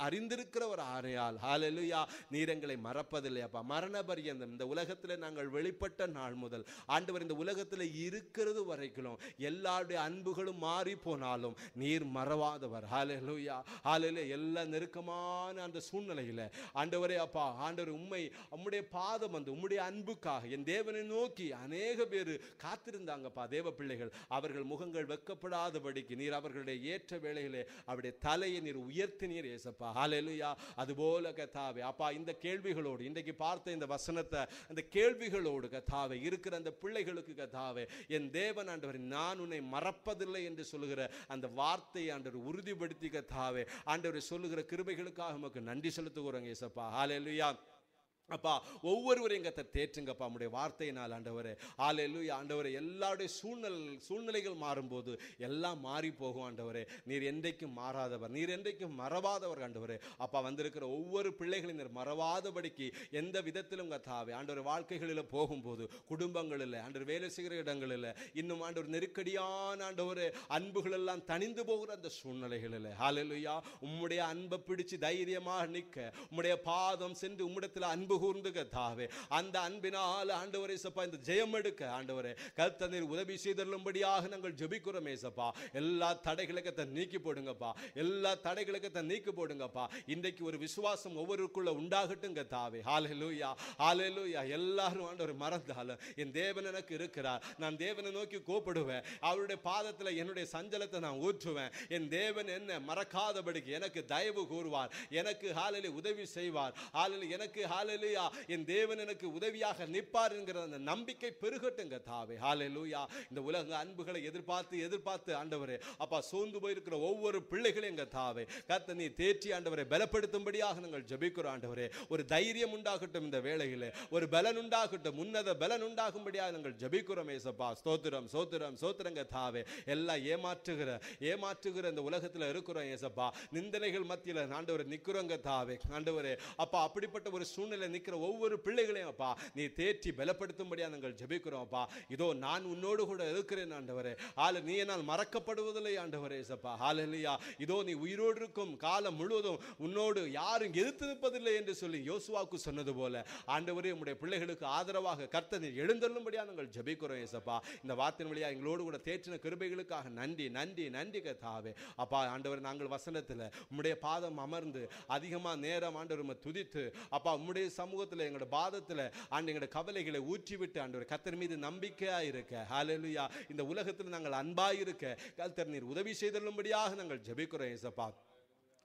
அறிந்திருக்கிறவர் ஆரையால் ஹல்லேலூயா நீர் எங்களை மறப்பதில்லை அப்பா. மரண பரியந்தம் இந்த உலகத்தில் நாங்கள் வெளிப்பட்ட நாள் முதல் ஆண்டவர் இந்த உலகத்தில் இருக்கிறது வரைக்கும் எல்லாருடைய அன்புகளும் மாறி போனாலும் நீர் மறவாதவர். ஹல்லேலூயா ஹல்லேலூயா எல்லா நெருக்கமான அந்த சூழ்நிலையில் ஆண்டவரே அப்பா ஆண்டவர் உம்முடைய பாதம் வந்து உம்முடைய அன்புக்காக என் தேவனை நோக்கி அநேக பேர் காத்திருந்தாங்கப்பா தேவ பிள்ளைகள். அவர்கள் முகங்கள் வெட்கப்படாதபடிக்கு நீர் அவர்களுடைய ஏற்ற வேளையிலே அவருடைய தலையை நீர் உயர்த்தினீர் ஏசப்பா. ஹல்லேலூயா அதுபோல கர்த்தாவே அப்பா இந்த கேள்விகளோடு இன்றைக்கு பார்த்த இந்த வசனத்தை அந்த கேள்விகளோடு கர்த்தாவே இருக்கிற அந்த பிள்ளைகளுக்கு கர்த்தாவே என் தேவன் ஆண்டவர் நான் உன்னை மறப்பதில்லை என்று சொல்லுகிற அந்த வார்த்தையை ஆண்டவர் உறுதிப்படுத்தி கர்த்தாவே ஆண்டவர் சொல்லுகிற கிருபைகளுக்காக உமக்கு நன்றி செலுத்துகிறோம் ஏசப்பா. ஹல்லேலூயா அப்பா ஒவ்வொருவரையும் கர்த்தர் தேற்றுங்கப்பா உம்முடைய வார்த்தையினால் ஆண்டவரே. ஹல்லேலூயா ஆண்டவரே. எல்லாருடைய சூழ்நிலைகள் மாறும்போது எல்லாம் மாறி போகும் ஆண்டவரே. நீர் என்றைக்கும் மாறாதவர், நீர் என்றைக்கும் மறவாதவர் ஆண்டவரே. அப்பா வந்திருக்கிற ஒவ்வொரு பிள்ளைகளையும் நீர் மறவாதபடிக்கு எந்த விதத்திலும் கர்த்தாவே ஆண்டவர் வாழ்க்கைகளில் போகும்போது, குடும்பங்களில் ஆண்டவர் வேலை செய்கிற இடங்களில், இன்னும் ஆண்டவர் நெருக்கடியான ஆண்டவரே அன்புகள் எல்லாம் தணிந்து போகிற அந்த சூழ்நிலைகளில் ஹல்லேலூயா உம்முடைய அன்பை பிடிச்சு தைரியமாக நிற்க, உம்முடைய பாதம் சென்று உம்மிடத்தில் அன்பு கூர்ந்து கர்த்தாவே அந்த அன்பினால் ஆண்டவரே சப்பா இந்த ஜெயம் எடுக்க ஆண்டவரே கர்த்தர் நீர் உதவி செய்தருளும்படியாக நாங்கள் ஜெபிக்கிறோம் ஏசப்பா. எல்லா தடைகளை கர்த்தர் நீக்கி போடுங்கப்பா, எல்லா தடைகளை கர்த்தர் நீக்கி போடுங்கப்பா. இன்றைக்கு ஒரு விசுவாசம் ஒவ்வொருக்குள்ள உண்டாகட்டும் கர்த்தாவே. ஹல்லேலூயா ஹல்லேலூயா. எல்லாரும் ஆண்டவர் மறந்தாலும் என் தேவன் எனக்கு இருக்கிறார், நான் தேவனை நோக்கி கூப்பிடுவேன், அவருடைய பாதத்தில் என்னுடைய சஞ்சலத்தை நான் ஊற்றுவேன். என் தேவன் என்ன மறக்காதபடிக்கு எனக்கு தயவு கூறுவார், எனக்கு ஹல்லேலூயா உதவி செய்வார். ஹல்லேலூயா எனக்கு ஹல்லேலூயா என் தேவன் எனக்கு உதவியாக நிற்பார் என்கிற அந்த நம்பிக்கை பெருகட்டுங்க தாவே. ஹல்லேலூயா. இந்த உலக அன்புகளை எதிர்பார்த்து ஆண்டவரே அப்பா சோர்ந்து போயிருக்கிற ஒவ்வொரு பிள்ளைகளையும் எங்க தாவே கர்த்தர் நீ தேற்றி ஆண்டவரை பலப்படுத்தும்படியாக நாங்கள் ஜெபிக்கிறோம் ஆண்டவரே. ஒரு தைரியம் உண்டாகட்டும் இந்த வேளையிலே, ஒரு பலன் உண்டாகட்டும், உன்னத பலன் உண்டாகும்படியாக நாங்கள் ஜெபிக்கிறோம் ஏசப்பா. ஸ்தோத்திரம் ஸ்தோத்திரம் ஸ்தோத்திரங்க தாவே. எல்லாம் ஏமாற்றுகிற இந்த உலகத்தில் இருக்கிறோம் ஏசப்பா. நிந்தனைகள் மத்தியில் ஆண்டவரை நிற்கிறோங்க தாவே ஆண்டவரே. அப்பா அப்படிப்பட்ட ஒரு சூழ்நிலை நிற்கிற ஒவ்வொரு பிள்ளைகளையும் அப்பா நீ தேற்றி பலப்படுத்தும்படியா நாங்கள் ஜெபிக்கிறோம் அப்பா. இதோ நான் உன்னோடு கூட இருக்கிறேன் ஆண்டவரே. நீ என்னால் மறக்கப்படுவதில்லை ஆண்டவரே சப்பா. ஹல்லேலூயா. இதோ நீ உயிரோடு இருக்கும் காலம் முழுவதும் உன்னோடு யாரும் எதிர்த்து நிற்பதில்லை என்று சொல்லி யோசுவாவுக்கு சொன்னது போல ஆண்டவரே உம்முடைய பிள்ளைகளுக்கு ஆதரவாக கர்த்தர் நீர் எழுந்தருளும்படியா நாங்கள் ஜெபிக்கிறோம் ஏசப்பா. இந்த வார்த்தையின் வழியா எங்களோடு கூட தேற்றின கிருபைகளுக்காக நன்றி நன்றி நன்றி கர்த்தாவே. அப்பா ஆண்டவர் நாங்கள் வசனத்தில் உம்முடைய பாதம் அமர்ந்து அதிகமாக நேரம் ஆண்டவர் துதித்து அப்பா உம்முடைய சமூகத்தில் எங்களோட பாதத்தில் ஆண்டு எங்களோட கவலைகளை ஊற்றிவிட்டு ஆண்டவர் கர்த்தர் மீது நம்பிக்கையா இருக்க ஹல்லேலூயா இந்த உலகத்தில் நாங்கள் அன்பாய் இருக்க கர்த்தர் நீர் உதவி செய்தருளும்படியாக நாங்கள் ஜெபிக்கிறோம் ஏசப்பா.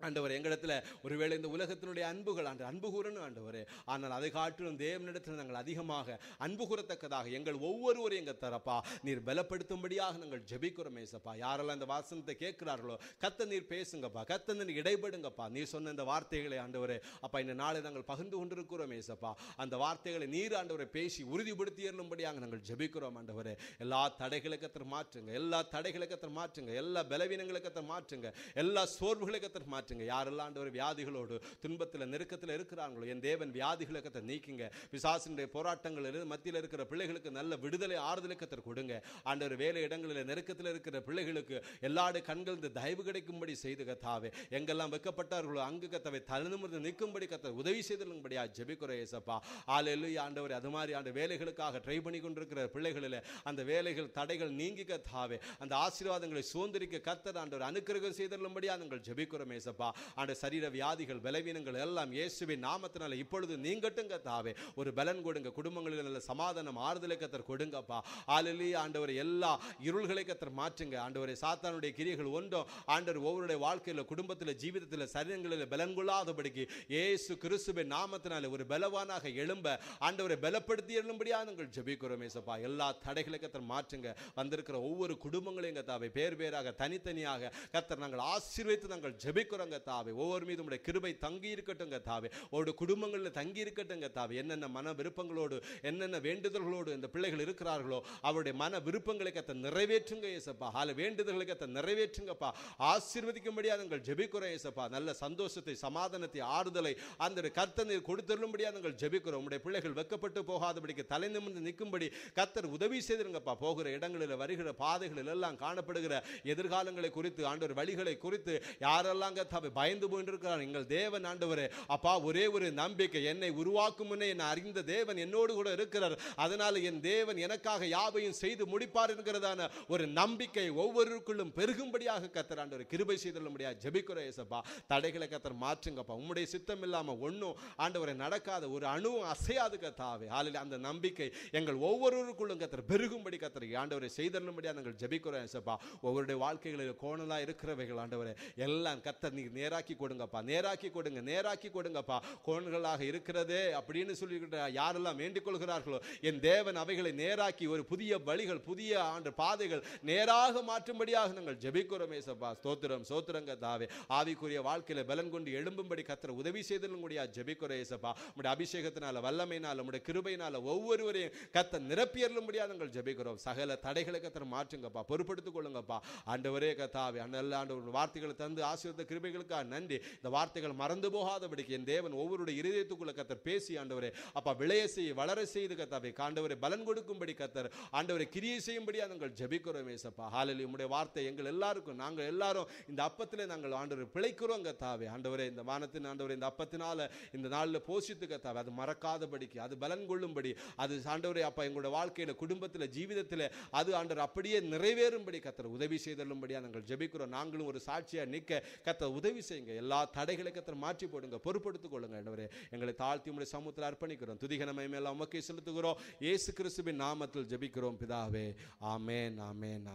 ஆண்டவர் எங்களிடத்தில் ஒருவேளை இந்த உலகத்தினுடைய அன்புகள் அன்பு கூறணும் ஆண்டவரே, ஆனால் அதை காட்டிலும் தேவனிடத்தில் நாங்கள் அதிகமாக அன்பு கூறத்தக்கதாக எங்கள் ஒவ்வொருவரையும் எங்கள் தரப்பா நீர் பலப்படுத்தும்படியாக நாங்கள் ஜெபிக்கிறோம் ஏசப்பா. யாரெல்லாம் இந்த வாசனத்தை கேட்கிறார்களோ கர்த்தர் நீர் பேசுங்கப்பா, கர்த்தர் நீர் இடைபடுங்கப்பா. நீர் சொன்ன இந்த வார்த்தைகளை ஆண்டவரே அப்பா இந்த நாளை நாங்கள் பகிர்ந்து கொண்டிருக்கிறோம் ஏசப்பா. அந்த வார்த்தைகளை நீர் ஆண்டவரை பேசி உறுதிப்படுத்தி ஏறும்படியாக நாங்கள் ஜெபிக்கிறோம் ஆண்டவரே. எல்லா தடைகளை கர்த்தர் மாற்றுங்க, எல்லா தடைகளை கர்த்தர் மாற்றுங்க, எல்லா பலவீனங்களை கர்த்தர் மாற்றுங்க, எல்லா சோர்வுகளை கர்த்தர் மாற்றுங்க. யாரெல்லாம் ஆண்டவர் வியாதிகளோடு துன்பத்தில் நெருக்கத்தில் இருக்கிறாங்களோ என் தேவன் வியாதிகளை கர்த்தர் நீக்குங்க. பிசாசினுடைய போராட்டங்கள் மத்தியில் இருக்கிற பிள்ளைகளுக்கு நல்ல விடுதலை ஆறுதலை கர்த்தர் கொடுங்க ஆண்டவர். வேலை இடங்களில் நெருக்கத்தில் இருக்கிற பிள்ளைகளுக்கு எல்லாருடைய கண்கள் இந்த தயவு கிடைக்கும்படி செய்து கர்த்தாவே. எங்கெல்லாம் வைக்கப்பட்டார்களோ அங்கு கர்த்தாவே தலைநிமிர்ந்து நிற்கும்படி கர்த்தர் உதவி செய்தலும்படியா ஜெபிக்கிறோம் ஏசப்பா. ஹல்லேலூயா ஆண்டவர். அது மாதிரி ஆண்டு வேலைகளுக்காக ட்ரை பண்ணி கொண்டிருக்கிற பிள்ளைகளில் அந்த வேலைகள் தடைகள் நீங்கி கர்த்தாவே அந்த ஆசீர்வாதங்களை சுதந்திரிக்க கர்த்தர் ஆண்டவர் அனுக்கிரகம் செய்தலும்படியா நாங்கள் ஜெபிக்கிறோம் ஏசப்பா. அந்த சரீர வியாதிகள் பலவீனங்கள் எல்லாம் இயேசுவின் நாமத்தினால இப்பொழுது நீங்கட்டும் கர்த்தாவே. ஒரு பலன் கொடுங்க, குடும்பங்களில் நல்ல சமாதானம் ஆறுதலை கர்த்தர் கொடுங்கப்பா. ஹல்லேலூயா ஆண்டவர். எல்லா இருள்களை கர்த்தர் மாற்றுங்க ஆண்டவரே. சாத்தானுடைய கிரியைகள் ஒன்றும் ஆண்டவர் ஒவ்வொருடைய வாழ்க்கையில் குடும்பத்தில் ஜீவிதத்தில் சரீரங்களில் பலன் கொள்ளாதபடிக்கு இயேசு கிறிஸ்துவின் நாமத்தினால ஒரு பலவானாக எழும்ப ஆண்டவரை பலப்படுத்தி எழும்படியா நாங்கள் ஜெபிக்கிறோம் ஏசப்பா. எல்லா தடைகளை கர்த்தர் மாற்றுங்க. வந்திருக்கிற ஒவ்வொரு குடும்பங்களையும் கர்த்தாவே பேர் பேராக தனித்தனியாக கர்த்தர் நாங்கள் ஆசீர்வதித்து நாங்கள் ஜெபிக்கிறோம் தாவே. ஒவ்வொரு மீது உடைய கிருபை தங்கி இருக்கட்டும் தாவே. ஒரு குடும்பங்களில் தங்கி இருக்கட்டும் தாவே. என்னென்ன மன விருப்பங்களோடு என்னென்ன வேண்டுதல்களோடு இந்த பிள்ளைகள் இருக்கிறார்களோ அவருடைய மன விருப்பங்களை கர்த்தர் நிறைவேற்றுங்க ஏசப்பா. வேண்டுதல்களை கர்த்தர் நிறைவேற்றுங்கப்பா. ஆசீர்வதிக்கும்படியா நாங்கள் ஜெபிக்கிறோம் ஏசப்பா. நல்ல சந்தோஷத்தை சமாதானத்தை ஆறுதலை அந்த கர்த்தர் நீர் கொடுத்தருளும்படியா நாங்கள் ஜெபிக்கிறோம். உடைய பிள்ளைகள் வெக்கப்பட்டு போகாதபடிக்கு தலை நிமிர்ந்து நிற்கும்படி கர்த்தர் உதவி செய்திருங்கப்பா. போகிற இடங்களில் வருகிற பாதைகளில் எல்லாம் காணப்படுகிற எதிர்காலங்களை குறித்து ஆண்டவர் வழிகளை குறித்து யாரெல்லாம் பயந்து போயிருக்கிறார் எங்கள் தேவன் ஆண்டவரே அப்பா ஒரே ஒரு நம்பிக்கை, என்னை உருவாக்கும் முன்னே என்னை அறிந்த தேவன் என்னோடு கூட இருக்கிறார், அதனால என் தேவன் எனக்காக யாவையும் செய்து முடிப்பார் என்கிறதான ஒரு நம்பிக்கை ஒவ்வொருவருக்குள்ளும் பெருகும்படியாக கர்த்தர் ஆண்டவர் கிருபை செய்தருளும்படியாக ஜெபிக்கிறோம் ஏசப்பா. தடைகளை கர்த்தர் மாற்றுங்கப்பா. உம்முடைய சித்தம் இல்லாம ஒன்றும் ஆண்டவரை நடக்காத, ஒரு அணுவும் அசையாது கர்த்தாவே. அந்த நம்பிக்கை எங்கள் ஒவ்வொருவருக்குள்ளும் கர்த்தர் பெருகும்படி கர்த்தர் ஆண்டவரை செய்தருளும்படியாக நாங்கள் ஜெபிக்கிறோம் ஏசப்பா. ஒவ்வொருடைய வாழ்க்கைகளில் கோணலா இருக்கிறவைகள் ஆண்டவரே எல்லாம் கர்த்தர் நீர் நீங்க நேராக்கி கொடுங்கப்பா, நேராக்கி கொடுங்க, நேராக்கி கொடுங்கப்பா. கோண்களாக இருக்கிறதே அப்படின்னு சொல்லிக்கிட்டு யாரெல்லாம் வேண்டிக் கொள்கிறார்களோ என் தேவன் அவைகளை நேராக்கி ஒரு புதிய வழிகள், புதிய பாதைகள் நேராக மாற்றும்படியாக நாங்கள் ஜெபிக்கிறோம் ஏசப்பா. ஸ்தோத்திரம் ஸ்தோத்திரங்க தாவே. ஆவிக்குரிய வாழ்க்கையில பலன் கொண்டு எழும்பும்படி கர்த்தர் உதவி செய்தலும் கூடிய ஜெபிக்கிறோம் ஏசப்பா. உம்முடைய அபிஷேகத்தினால, வல்லமையினால, உம்முடைய கிருபையினால ஒவ்வொருவரையும் கர்த்தர் நிரப்பியறலும் முடியாது நாங்கள் ஜெபிக்கிறோம். சகல தடைகளை கர்த்தர் மாற்றுங்கப்பா, பொறுப்படுத்திக் கொள்ளுங்கப்பா ஆண்டவரே கர்த்தாவே. ஆண்டவர் வார்த்தைகளை தந்து ஆசீர்வாத கிருபைகளுக்காக நன்றி. இந்த வார்த்தைகள் மறந்து போகாதபடிக்கு என் தேவன் ஒவ்வொருடைய இருதயத்துக்குள்ள கர்த்தர் பேசி ஆண்டவரே அப்பா விளைய செய்ய வளர செய்து கர்த்தாவே ஆண்டவரே பலன் கொடுக்கும்படி கர்த்தர் ஆண்டவரே கிரியை செய்யும்படியா நாங்கள் ஜெபிக்கிறோம் ஏசப்பா. ஹல்லேலூயா. உம்முடைய வார்த்தை எங்கள் எல்லாருக்கும், நாங்கள் எல்லாரும் இந்த அப்பத்திலே நாங்கள் ஆண்டவரே பிழைக்கிறோம் கர்த்தாவே. ஆண்டவரே இந்த வானத்தின் ஆண்டவரே இந்த அப்பத்தினால இந்த நாளில் போஷித்து கர்த்தாவே அது மறக்காதபடிக்கு, அது பலன் கொள்ளும்படி, அது ஆண்டவரே அப்பா எங்களுடைய வாழ்க்கையில, குடும்பத்தில், ஜீவிதத்தில் அது ஆண்டவர் அப்படியே நிறைவேறும்படி கர்த்தர் உதவி செய்தலும்படியா நாங்கள் ஜெபிக்கிறோம். நாங்களும் ஒரு சாட்சியா நிற்க கர்த்தர் உதவி செய்யுங்க. எல்லா தடைகளை கர்த்தர் மாற்றி போடுங்க, பொறுப்படுத்திக் கொள்ளுங்க ஆண்டவரே. எங்களை தாழ்த்தி உம்முடைய சமூகத்தில் அர்ப்பணிக்கிறோம். துதிகனமை மேல உமக்கே செலுத்துகிறோம். இயேசு கிறிஸ்துவின் நாமத்தில் ஜெபிக்கிறோம் பிதாவே. ஆமென், ஆமென்.